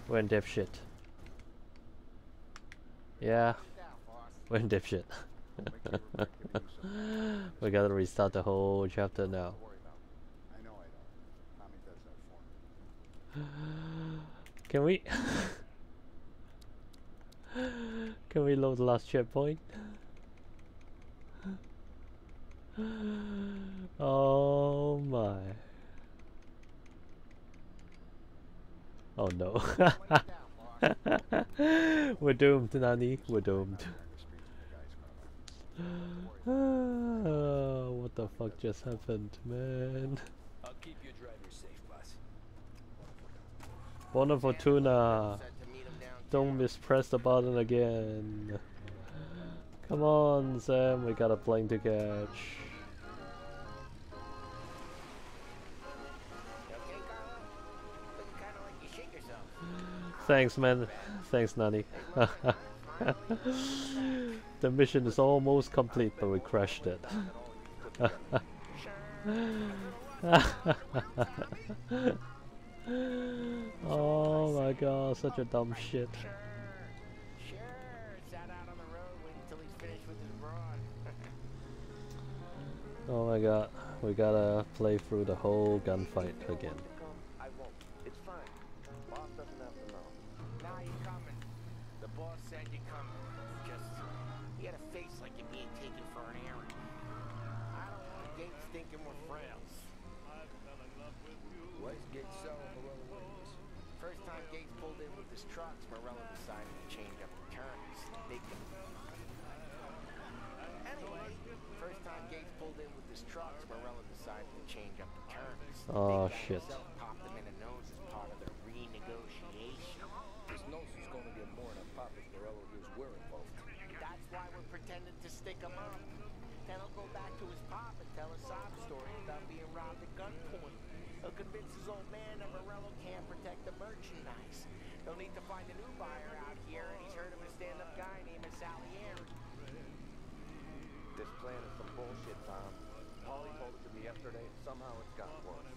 We're in dipshit. Yeah. We're in dipshit. We gotta restart the whole chapter now. Can we? Can we load the last checkpoint? Oh my. Oh no. We're doomed, Nani. We're doomed. What the fuck just happened, man? I'll keep your driver safe, boss. Buona fortuna. Don't mispress the button again. Come on, Sam. We got a plane to catch. Thanks, man. Thanks, Nani. The mission is almost complete, but we crashed it. Oh my god, such a dumb shit. Sure, sat out on the road waiting until he's finished with his broad. Oh my god, we gotta play through the whole gunfight again. frails. Westgate Cell and Morello Wings. First time Gates pulled in with his trucks, Morello decided to change up the terms. Anyway, first time Gates pulled in with his trucks, Morello decided to change up the terms. Oh shit. Popped him in the nose as part of the renegotiation. This nose is going to get more than pop if Morello hears we're involved. That's why we're pretending to stick him up. Then he'll go back to his pop and tell a sob story about being robbed at gunpoint. He'll convince his old man that Morello can't protect the merchandise. They'll need to find a new buyer out here, and he's heard of a stand-up guy named Salieri. This plan is some bullshit, Tom. Paulie told it to me yesterday, and somehow it's gotten worse.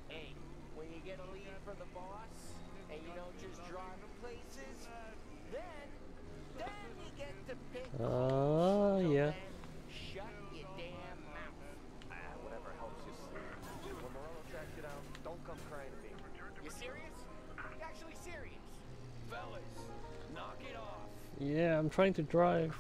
Hey, when you get a lead from the boss, and you don't just drive him places, then you get to pick. Oh yeah. Shut your damn mouth. Whatever helps you sleep. When Morello tracks you down, don't come crying to me. You serious? You actually serious? Fellas, knock it off. Yeah, I'm trying to drive.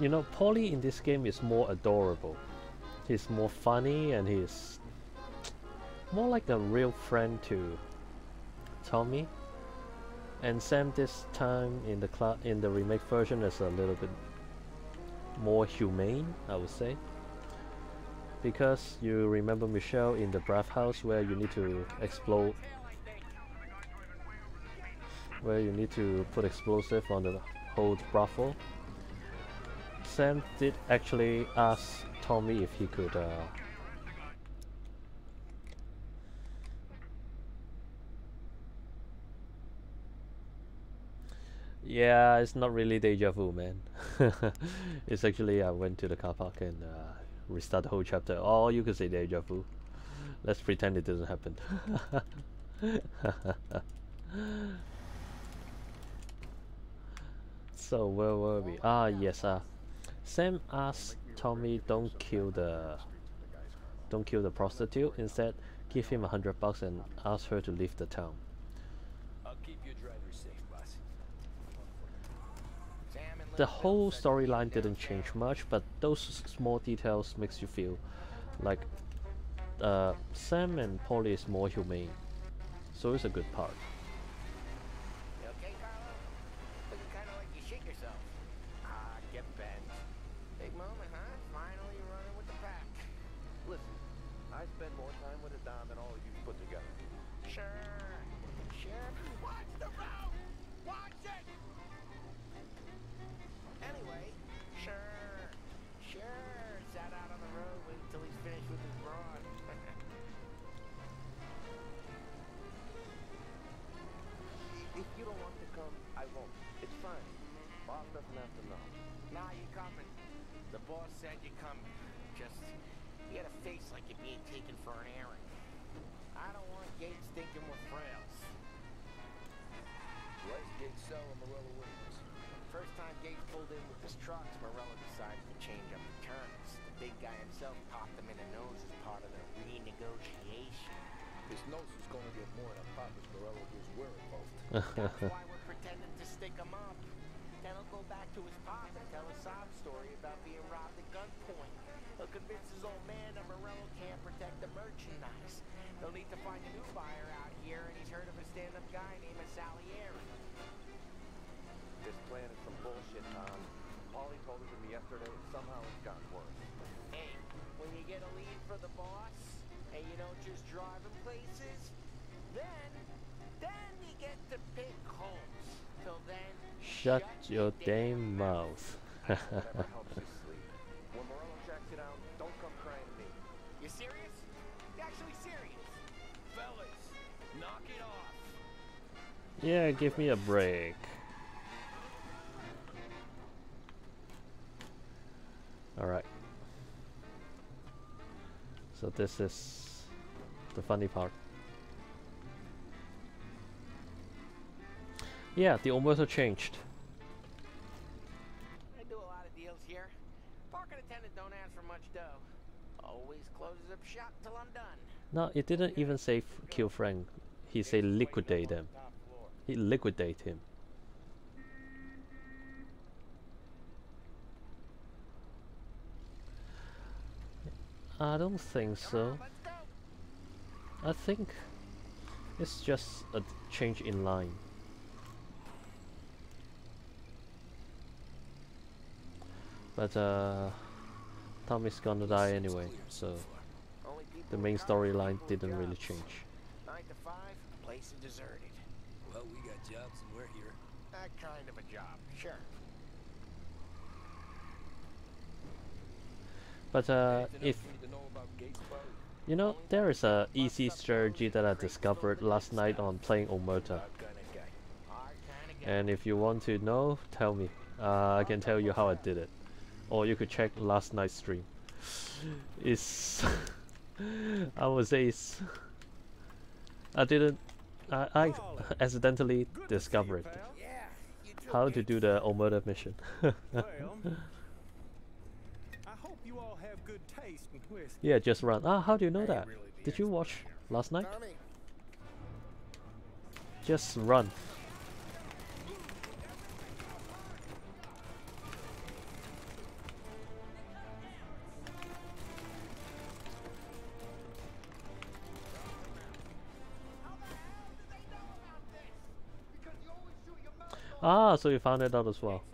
You know, Paulie in this game is more adorable. He's more funny and he's more like a real friend to Tommy. And Sam this time in the remake version is a little bit more humane, I would say. Because you remember Michelle in the Braff House where you need to explode, where you need to put explosive on the whole brothel. Sam did actually ask Tommy if he could yeah, it's not really deja vu, man. It's actually I went to the car park and restart the whole chapter. Oh, you could say deja vu. Let's pretend it doesn't happen. So where were we? Ah, yes. Sam asked Tommy, don't kill the prostitute. Instead, give him $100 and ask her to leave the town. I'll keep your driver safe, boss. The whole storyline didn't change much, but those small details makes you feel like Sam and Paulie is more humane. So it's a good part. You okay, Carlo? Looking kind of like you shit yourself. Ah, get bent. Big moment, huh? Finally running with the pack. Listen, I spend more time with Adam than all of you put together. Sure. Watch the road! Watch it! Anyway, sure. Sat out on the road, waiting till he's finished with his broad. If you don't want to come, I won't. It's fine. Boss doesn't have to know. Nah, you coming. The boss said you're coming. Just, you got a face like you're being taken for an errand. I don't want Gates thinking we're frails. Westgate Cell and Morello Wings. First time Gates pulled in with his trucks, Morello decided to change up the terms. The big guy himself popped him in the nose as part of the renegotiation. This nose is going to get more than pop if Morello hears we're involved. That's why we're pretending to stick him up. Then he'll go back to his pop and tell a sob story about being robbed at gunpoint. He'll convince his old man that Morello can't protect the merchandise. They'll need to find a new buyer out here, and he's heard of a stand-up guy named Salieri. This plan is some bullshit, Tom. Paulie told it to me yesterday, and somehow it's gotten worse. Hey, when you get a lead for the boss, and you don't just drive him places, then you get to pick homes. Till then, Shut your damn mouth. Whatever helps you sleep. When Morello tracks you down, don't come crying to me. You serious? You actually serious? Fellas, knock it off. Yeah, give me a break. Alright. So this is the funny part. Yeah, the Omerta changed. I do a lot of deals here. Parking attendant don't ask for much dough. Always closes up shop till I'm done. No, it didn't even say kill Frank. He said liquidate him. Top floor. He liquidate him. Hey, when you get a lead for the boss, and you don't just drive him places, then you get to pick homes. Till then, shut your damn mouth. Yeah, give me a break. Alright. So this is the funny part. Yeah, the Omerta changed. I don't think so. I think it's just a change in line. But Tommy's gonna die anyway, so the main storyline didn't really change. 9 to 5, place is deserted. Well, we got jobs and we're here. That kind of a job, sure. But if you know, there is a easy strategy that I discovered last night on playing Omerta. And if you want to know, tell me. I can tell you how I did it. Or you could check last night's stream. It's I would say it's I accidentally discovered how to do the Omerta mission. Well, I hope you all have good taste in whiskey. Yeah, just run. Ah, how do you know that? Did you watch last night? Just run. Ah, so you found it out as well.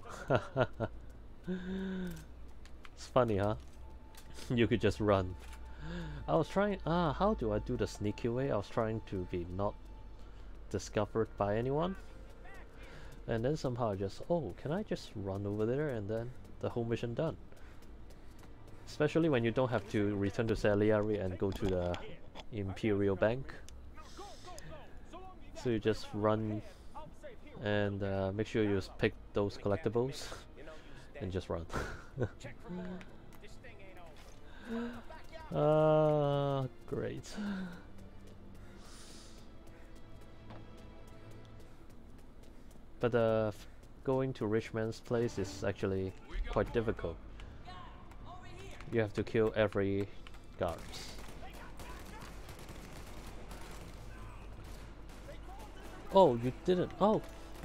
It's funny, huh? You could just run. I was trying, how do I do the sneaky way? I was trying to be not discovered by anyone. And then somehow I just, oh, can I just run over there and then the whole mission done? Especially when you don't have to return to Salieri and go to the Imperial Bank. So you just run and make sure you just pick those collectibles and just run. Great. But going to Richmond's place is actually quite difficult. You have to kill every guards. Oh, you didn't. Oh,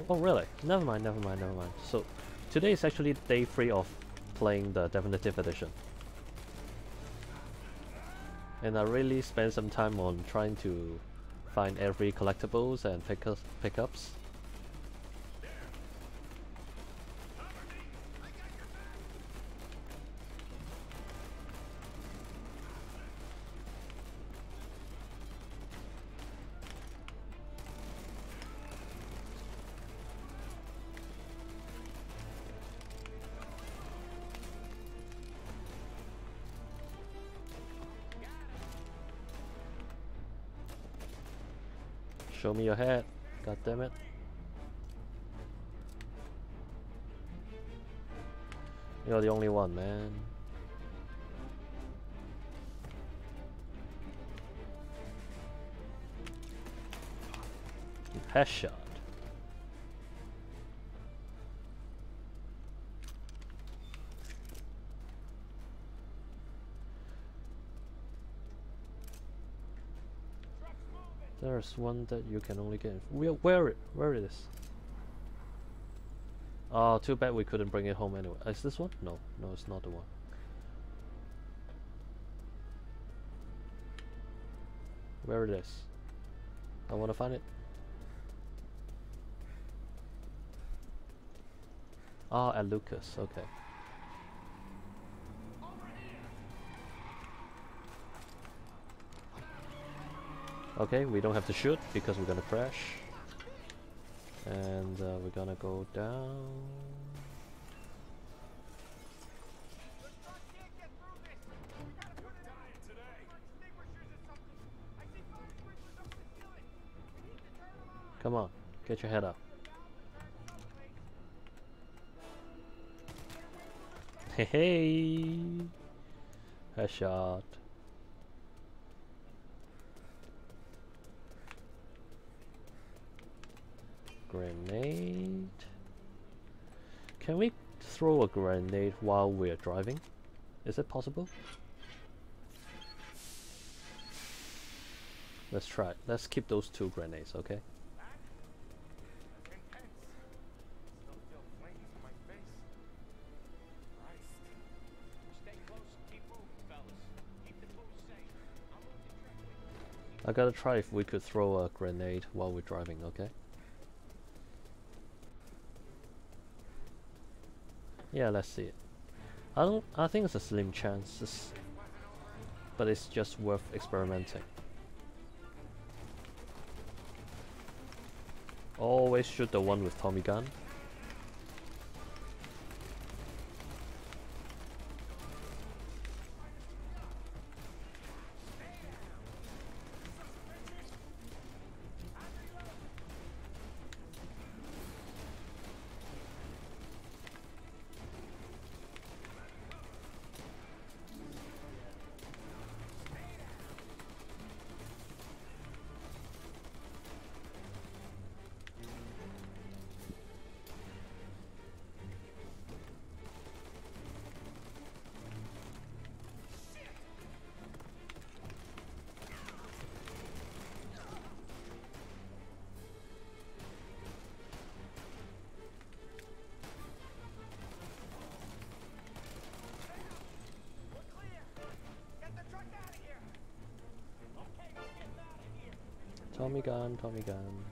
really? Never mind, never mind, never mind. So today is actually day 3 of playing the Definitive Edition. And I really spent some time on trying to find every collectibles and pickups. Show me your head. God damn it. You're the only one, man. Headshot. There's one that you can only get. Where it is? Oh, too bad we couldn't bring it home anyway. Is this one? No, no, it's not the one. Where it is? I want to find it. Ah, at Lucas. Okay. Okay, we don't have to shoot because we're gonna crash. And we're gonna go down. Come on, get your head up. Hey, hey! Headshot. Grenade. Can we throw a grenade while we're driving? Is it possible? Let's try it. Let's keep those 2 grenades, okay? Stay close and keep moving, fellas. Keep the I gotta try if we could throw a grenade while we're driving, okay? Yeah, let's see it. I think it's a slim chance, but it's just worth experimenting. Always shoot the one with Tommy gun. Tommy gun, Tommy gun.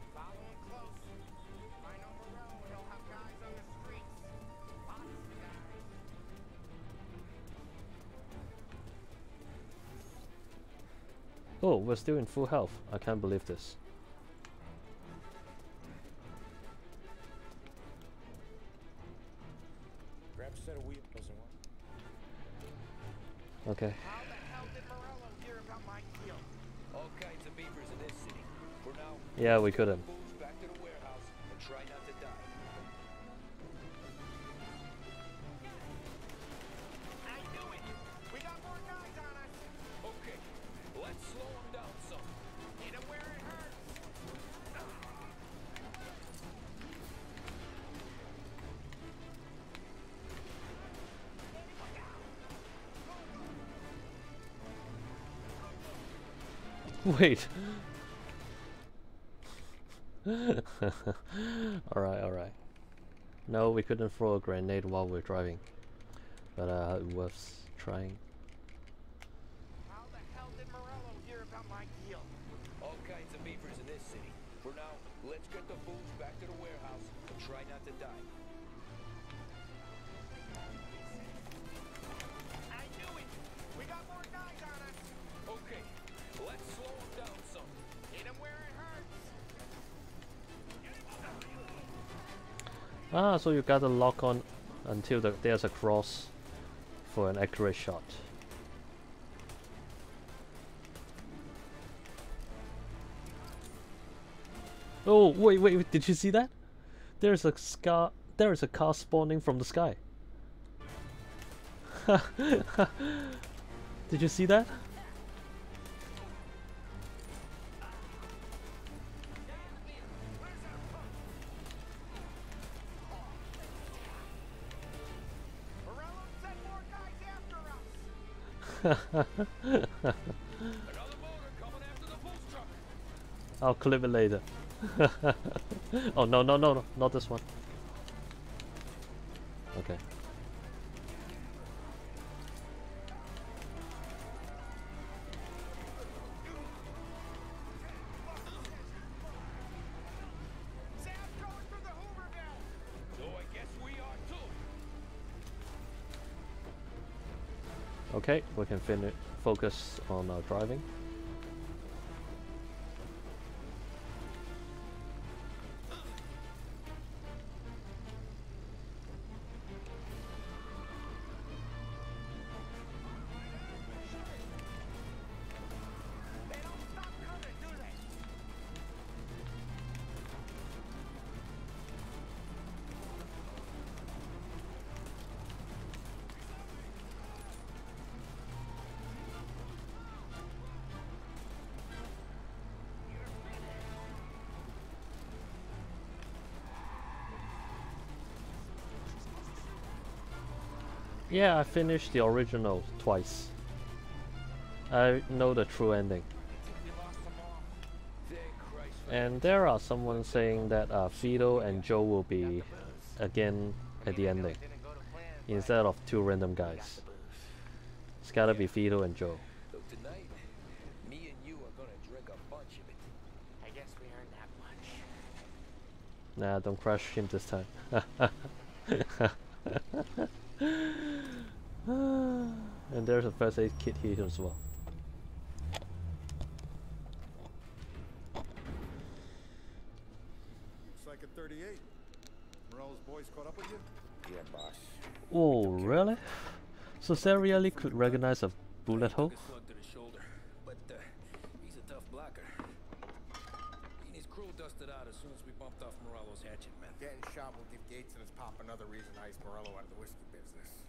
Oh, we're still in full health. I can't believe this. Grab a set of wheels and one. Okay. How the hell did Morello hear about my deal? All kinds of beavers in this city. For now, Yeah, we couldn't. fools back to the warehouse and try not to die. I knew it! We got more guys on us! Okay, let's slow them down some. Hit him where it hurts! Wait. Alright, alright. No, we couldn't throw a grenade while we're driving. But it was trying. How the hell did Morello hear about my deal? All kinds of beavers in this city. For now, let's get the fools back to the warehouse and try not to die. I knew it! We got more guys on us! Okay, let's slow them down some. Hit him where it hurts! Ah, so you gotta lock on until there's a cross for an accurate shot. Oh, wait, did you see that? There's a car spawning from the sky. Did you see that? Morello sent more guys after us! Another motor coming after the fools truck. I'll clip it later. Oh no, not this one. Okay. Sam's going through the Hooverville! So I guess we are too. Okay, we can focus on our driving. They don't stop coming, do they? Yeah, I finished the original twice. I know the true ending. Thank Christ for And there are someone saying that Fido and Joe will be again at the ending instead of two random guys. It's gotta be Fido and Joe. So tonight, me and you are gonna drink a Nah, don't crash him this time. And there's a first aid kit here as well. Looks like a 38. Morello's boys caught up with you? Yeah, boss. Oh, really? So Seriali could recognize a bullet hole? Took a slug to the shoulder, but he's a tough blocker. He and his crew dusted out as soon as we bumped off Morello's hatchet, man. Getting shot will give Gates and his pop another reason to ice Morello out of the whiskey business.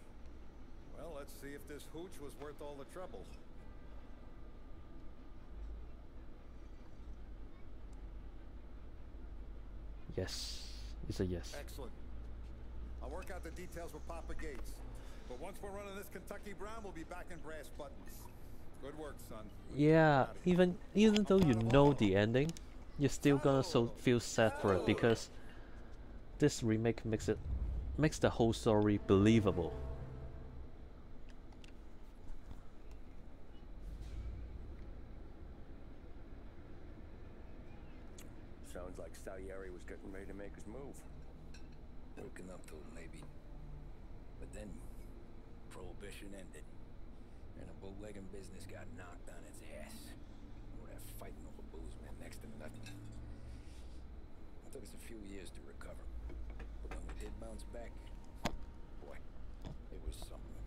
Well, let's see if this hooch was worth all the trouble. Yes, it's a yes. Excellent. I'll work out the details with Papa Gates. But once we're running this Kentucky Brown, we'll be back in brass buttons. Good work, son. Yeah, even though you know the ending, you're still gonna feel sad for it because this remake makes the whole story believable. Sounds like Salieri was getting ready to make his move. Working up to it, maybe. But then, Prohibition ended, and the bootlegging business got knocked on its ass. All that fighting over booze meant next to nothing. It took us a few years to recover, but when we did bounce back, boy, it was something.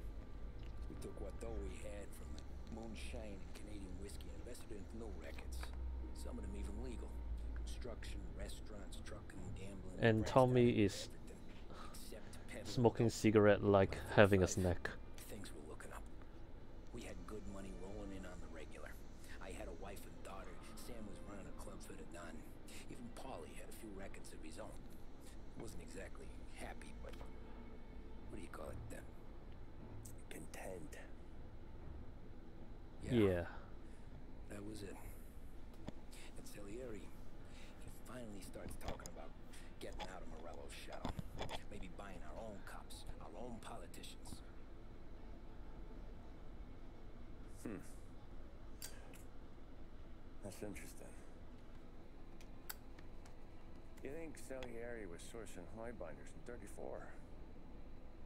We took what dough we had from the moonshine and Canadian whiskey and invested it into new records. Some of them even legal. Construction, restaurants, trucking, gambling. And Tommy is smoking cigarette like having a snack. Things were looking up. We had good money rolling in on the regular. I had a wife and daughter. Sam was running a club for the Don. Even Paulie had a few records of his own. Wasn't exactly happy, but what do you call it then? Content. Yeah. That was it. And Salieri, he finally starts talking about getting out of Morello's shadow. Maybe buying our own cops, our own politicians. That's interesting. You think Salieri was sourcing highbinders in 34?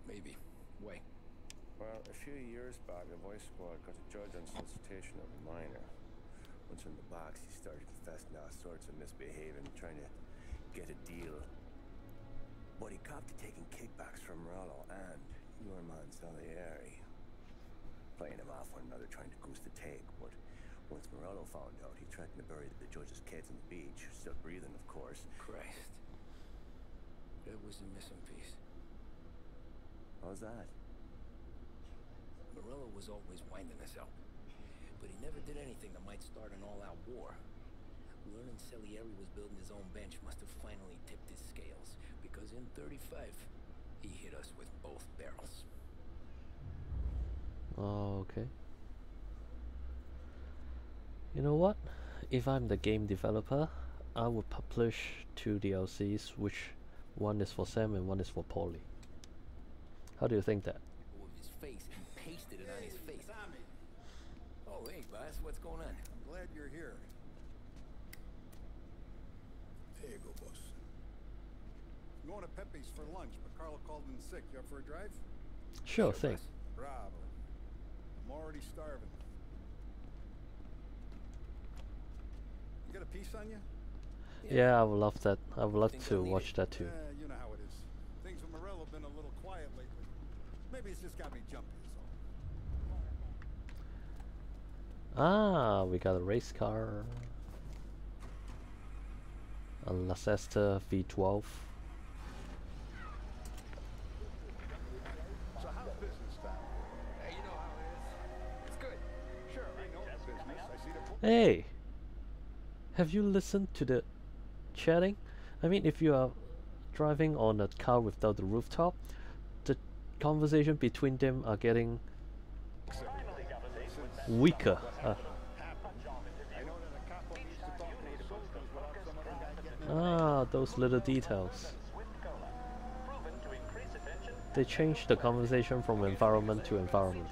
Maybe. Wait. Well, a few years back, the voice squad got a judge on solicitation of a minor. Once in the box, he started confessing all sorts of misbehaving, trying to get a deal. But he copped to taking kickbacks from Morello and your man Salieri. Playing him off one another, trying to goose the take, but once Morello found out, he threatened to bury the judge's kids on the beach. Still breathing, of course. Christ. That was the missing piece. How's that? Morello was always winding us up, but he never did anything that might start an all-out war. Learning Salieri was building his own bench must have finally tipped his scales, because in 35, he hit us with both barrels. Oh, okay. You know what? If I'm the game developer, I would publish two DLCs, which one is for Sam and one is for Paulie. How do you think that? With his face, he pasted it on his face. Oh, hey, boss, what's going on? I'm glad you're here. There you go, boss. I'm going to Pepe's for lunch, but Carlo called in sick. You up for a drive? Sure thing. Bravo. I'm already starving. You got a piece on you? Yeah, I would love that. I would love to watch that too. You know how it is. Things with Morello have been a little quiet lately. Maybe it's just got me jumpy, is all. Ah, we got a race car. A Leicester V12. So how's business down? Hey, you know how it is. It's good. Sure, I know the business. I see the... Hey! Have you listened to the chatting? I mean, if you are driving on a car without the rooftop, the conversation between them are getting weaker. Those little details. They changed the conversation from environment to environment.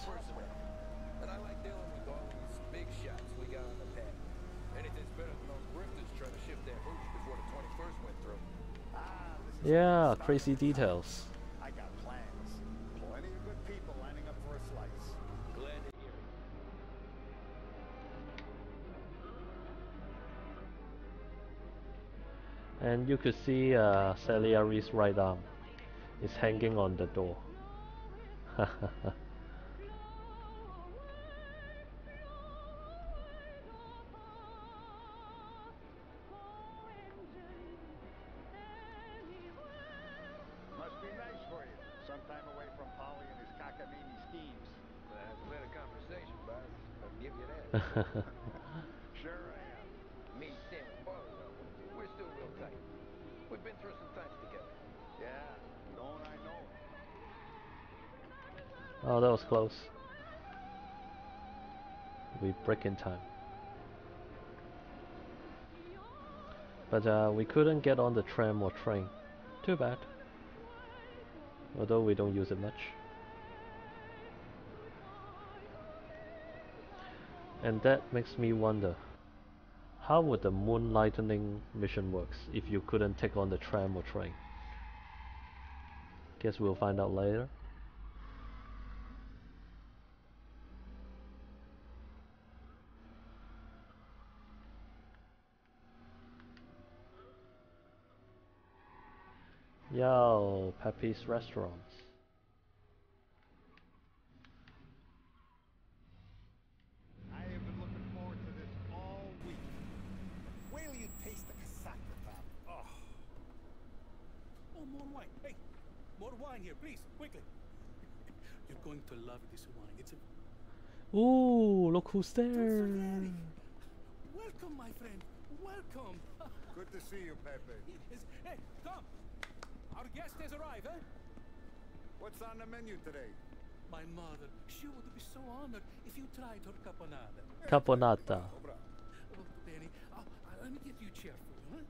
And I like dealing with all these big shots we got on the pad. Anything's better than those grifters trying to shift their hooch before the 21st went through. Yeah, crazy details. I got plans. Plenty of good people lining up for a slice. Glad to hear it. And you could see Salieri's right arm is hanging on the door. Must be nice for you. Sometime away from Polly and his cockamamie schemes. That's a better conversation, boss. I'll give you that. Sure I am. Me, Sam, and Polly, though, we're still real tight. We've been through some times together. Yeah, don't I know? Oh, that was close. We break in time. But we couldn't get on the tram or train. Too bad. Although we don't use it much. And that makes me wonder, how would the moonlightening mission works if you couldn't take on the tram or train? Guess we'll find out later. Yo, Pepe's Restaurants. I have been looking forward to this all week. Wait till you taste the casaca, Tom. Oh. Oh, more wine. Hey, more wine here, please, quickly. You're going to love this wine. It's a... Ooh, look who's there. Welcome, my friend. Welcome. Good to see you, Pepe. Yes. Hey, come. Our guest has arrived, eh? What's on the menu today? My mother, she would be so honored if you tried her caponata. Caponata. Oh, Benny, let me get you a chair for you,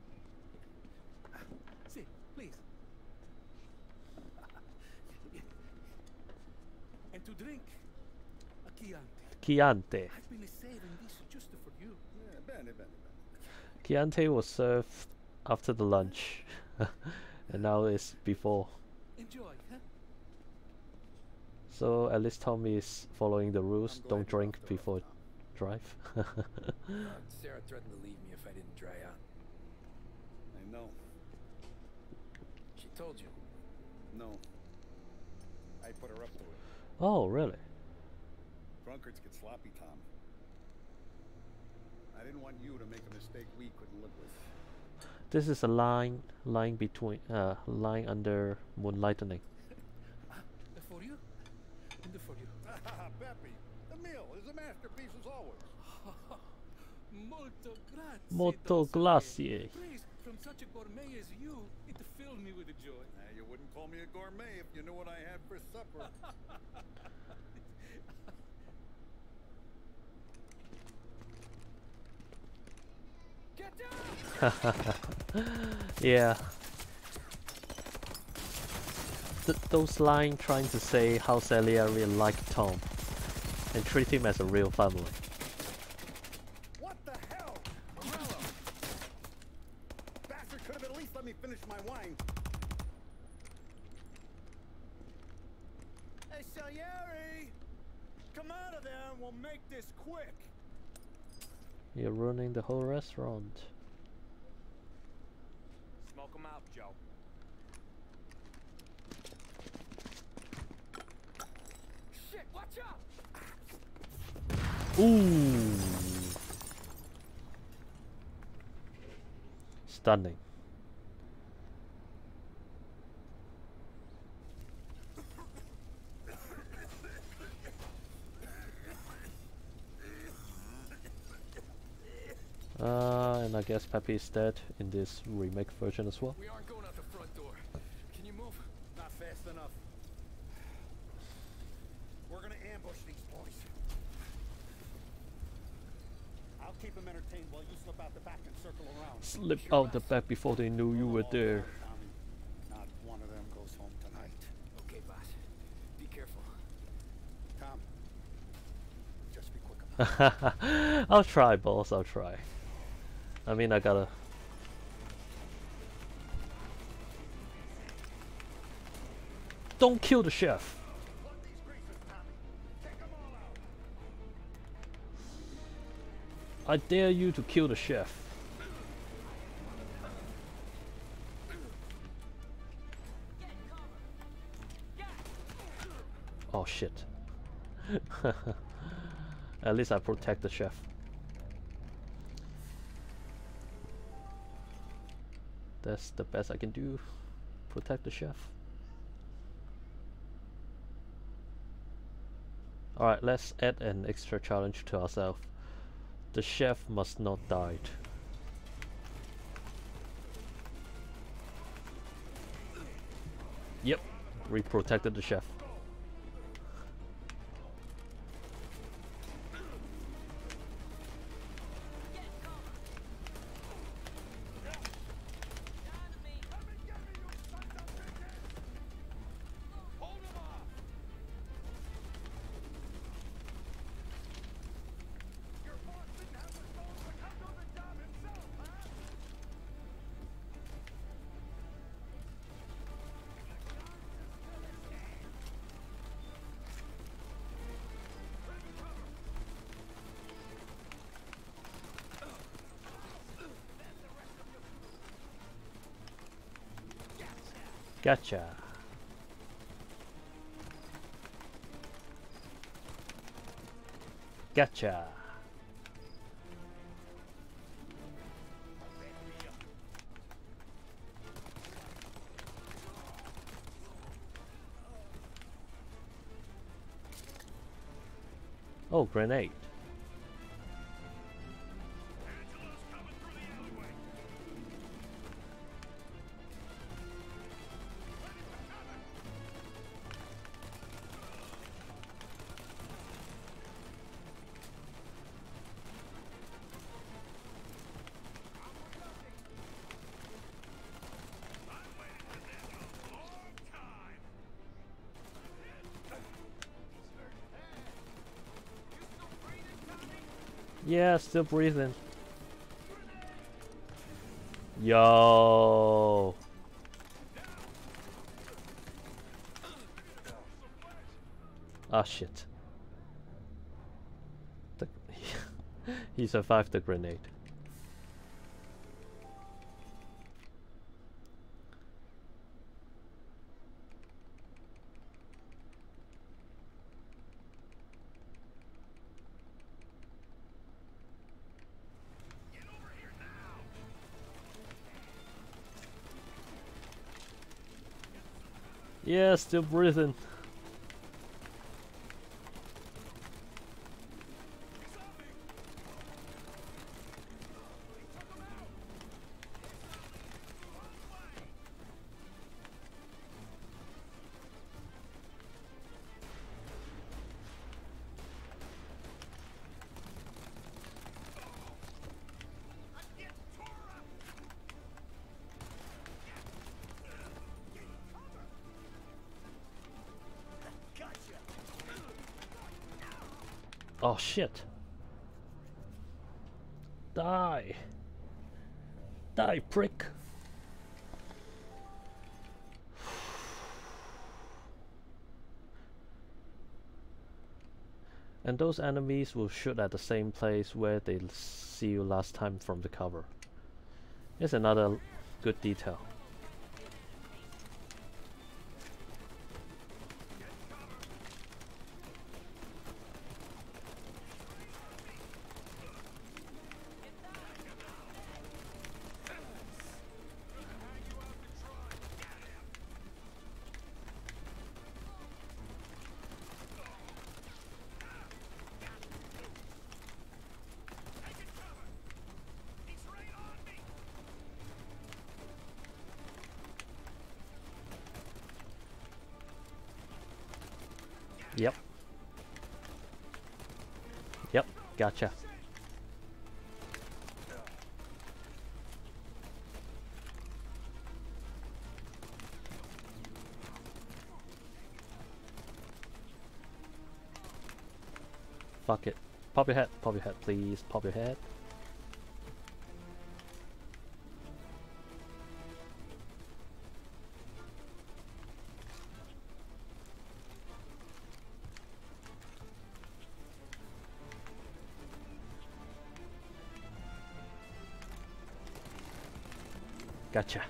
huh? Sit, please. And to drink, a Chianti. Chianti. I've been saving this just for you. Yeah, bene. Chianti was served after the lunch. And now it's before. Enjoy, huh? So at least Tommy is following the rules. Don't drink before drive. Sarah threatened to leave me if I didn't dry out. I know. She told you. No. I put her up to it. Oh, really? Drunkards get sloppy, Tom. I didn't want you to make a mistake we couldn't live with. This is a line between line under moonlightening. For you, and for you. Pepe, the meal is a masterpiece as always. Molto grazie. Molto grazie. Please, from such a gourmet as you, it filled me with joy. You wouldn't call me a gourmet if you knew what I had for supper. Get down! Yeah. Those lines trying to say how Salieri liked Tom and treat him as a real family. What the hell? Morello! Bastard could have at least let me finish my wine. Hey, Salieri! Come out of there and we'll make this quick. You're ruining the whole restaurant. Smoke 'em out, Joe. Shit, watch out! Ooh. Stunning. And I guess Pepe is dead in this remake version as well. We aren't going out the front door. Can you move? Not fast enough. We're gonna ambush these boys. I'll keep them entertained while you slip out the back and circle around. Slip out the back before they knew you were there. Tommy, not one of them goes home tonight. Okay, boss. Be careful. Tom, just be quick about it. I'll try, boss. I'll try. I mean, I gotta. Don't kill the chef. I dare you to kill the chef. Oh shit. At least I protect the chef. That's the best I can do. Protect the chef. Alright, let's add an extra challenge to ourselves. The chef must not die. Yep, we protected the chef. Gotcha. Gotcha. Oh, grenade. Yeah, still breathing. Yo. Ah shit. He survived the grenade. Yeah, still breathing. Oh shit. Die. Die, prick. And those enemies will shoot at the same place where they see you last time from the cover. It's another good detail. Yep. Yep, gotcha. Fuck it. Pop your head, please. Pop your head. Gotcha.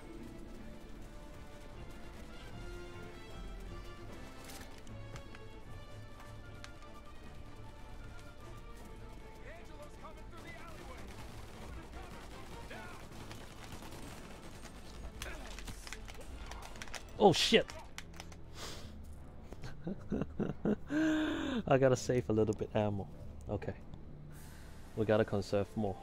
Angelo's coming through the alleyway. Now. Oh shit! I gotta save a little bit ammo. Okay. We gotta conserve more.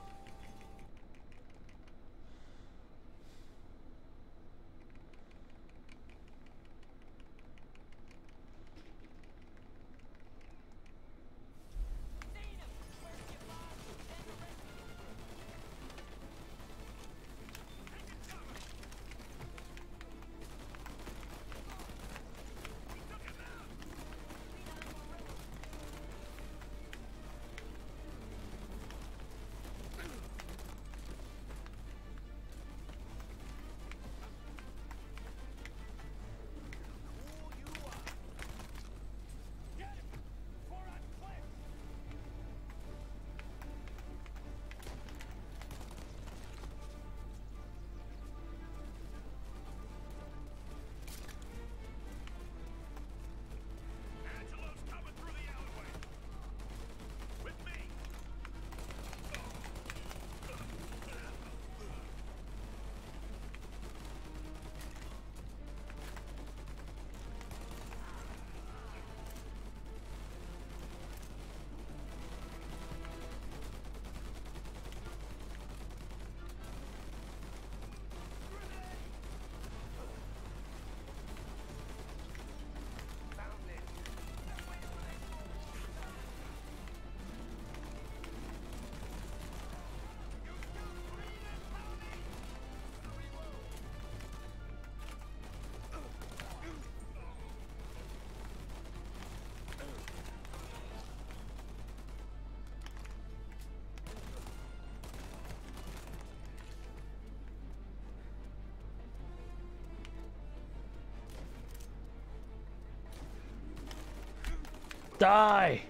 Die!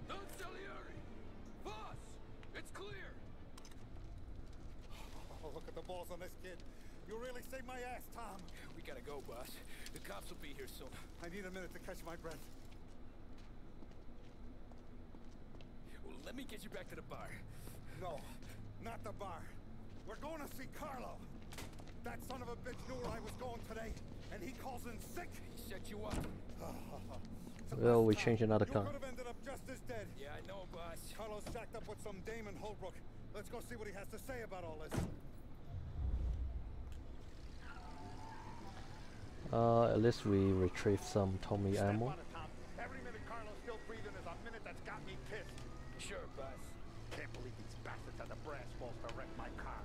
Don Salieri! Boss! It's clear! Oh, look at the balls on this kid. You really saved my ass, Tom. We gotta go, boss. The cops will be here soon. I need a minute to catch my breath. Well, let me get you back to the bar. No, not the bar. We're going to see Carlo. That son of a bitch knew where I was going today, and he calls in sick. He set you up. Well, we change another car. You could have ended up just as dead. Yeah, I know, boss. Carlo's shacked up with some dame in Holbrook. Let's go see what he has to say about all this. At least we retrieved some Tommy ammo. Every minute Carlo's still breathing is a minute that's got me pissed. Sure, boss. Can't believe these bastards had the brass balls to wreck my car.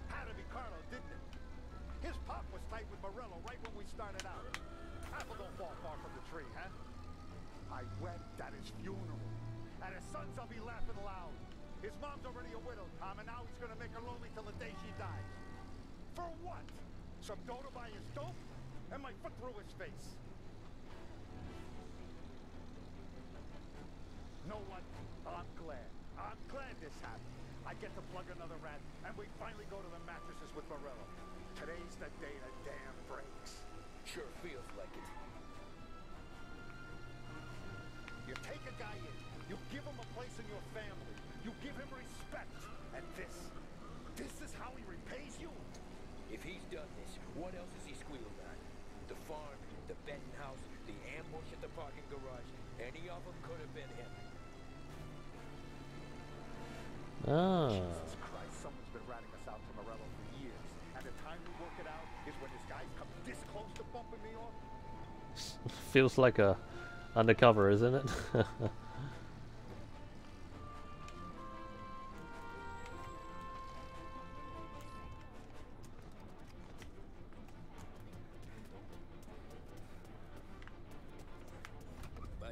Had to be Carlo, didn't it? His pop was tight with Morello right when we started out. Apple don't fall far from the tree, huh? I wept at his funeral. At his sons, I'll be laughing loud. His mom's already a widow, Tom, and now he's gonna make her lonely till the day she dies. For what? Some dough to buy his dope? And my foot through his face. Know what? I'm glad. I'm glad this happened. I get to plug another rat, and we finally go to the mattresses with Morello. Today's the day the dam breaks. Sure feels like it. You take a guy in, you give him a place in your family, you give him respect, and this is how he repays you? If he's done this, what else has he squealed on? The farm, the betting house, the ambush at the parking garage. Any of them could have been him. Jesus Christ, someone's been ratting us out to Morello for years. And the time we work it out is when this guy's come this close to bumping me off. Feels like a undercover, isn't it? Boss,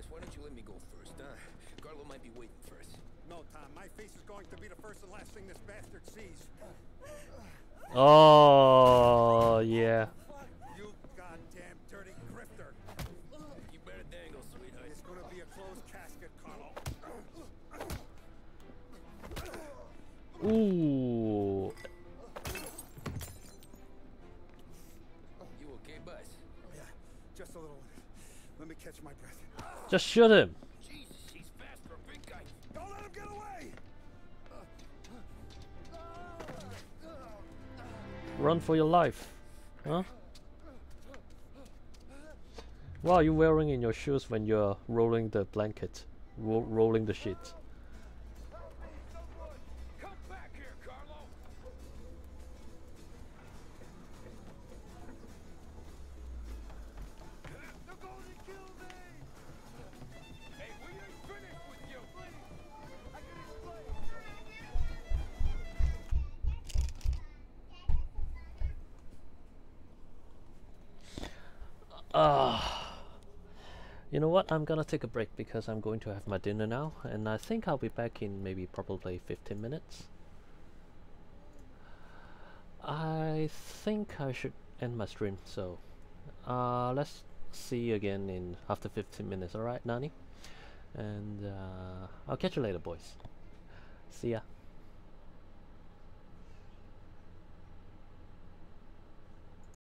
why don't you let me go first, huh? Carlo might be waiting for us. No, Tom, my face is going to be the first and last thing this bastard sees. Oh, yeah. You goddamn dirty grifter. You better dangle, sweetheart. It's gonna be a closed casket, Carlo. Ooh. You okay, Buzz? Yeah, just a little. Let me catch my breath. Just shoot him. Jesus, he's fast for a big guy. Don't let him get away! Run for your life. Huh? What are you wearing in your shoes when you're rolling the blanket? Rolling the sheet? Come back here, Carlo. They're going to kill me! Hey, we ain't finished with you. I can explain. You know what? I'm gonna take a break because I'm going to have my dinner now, and I think I'll be back in maybe probably 15 minutes. I think I should end my stream, so let's see you again in after 15 minutes. Alright, Nani? And I'll catch you later, boys. See ya.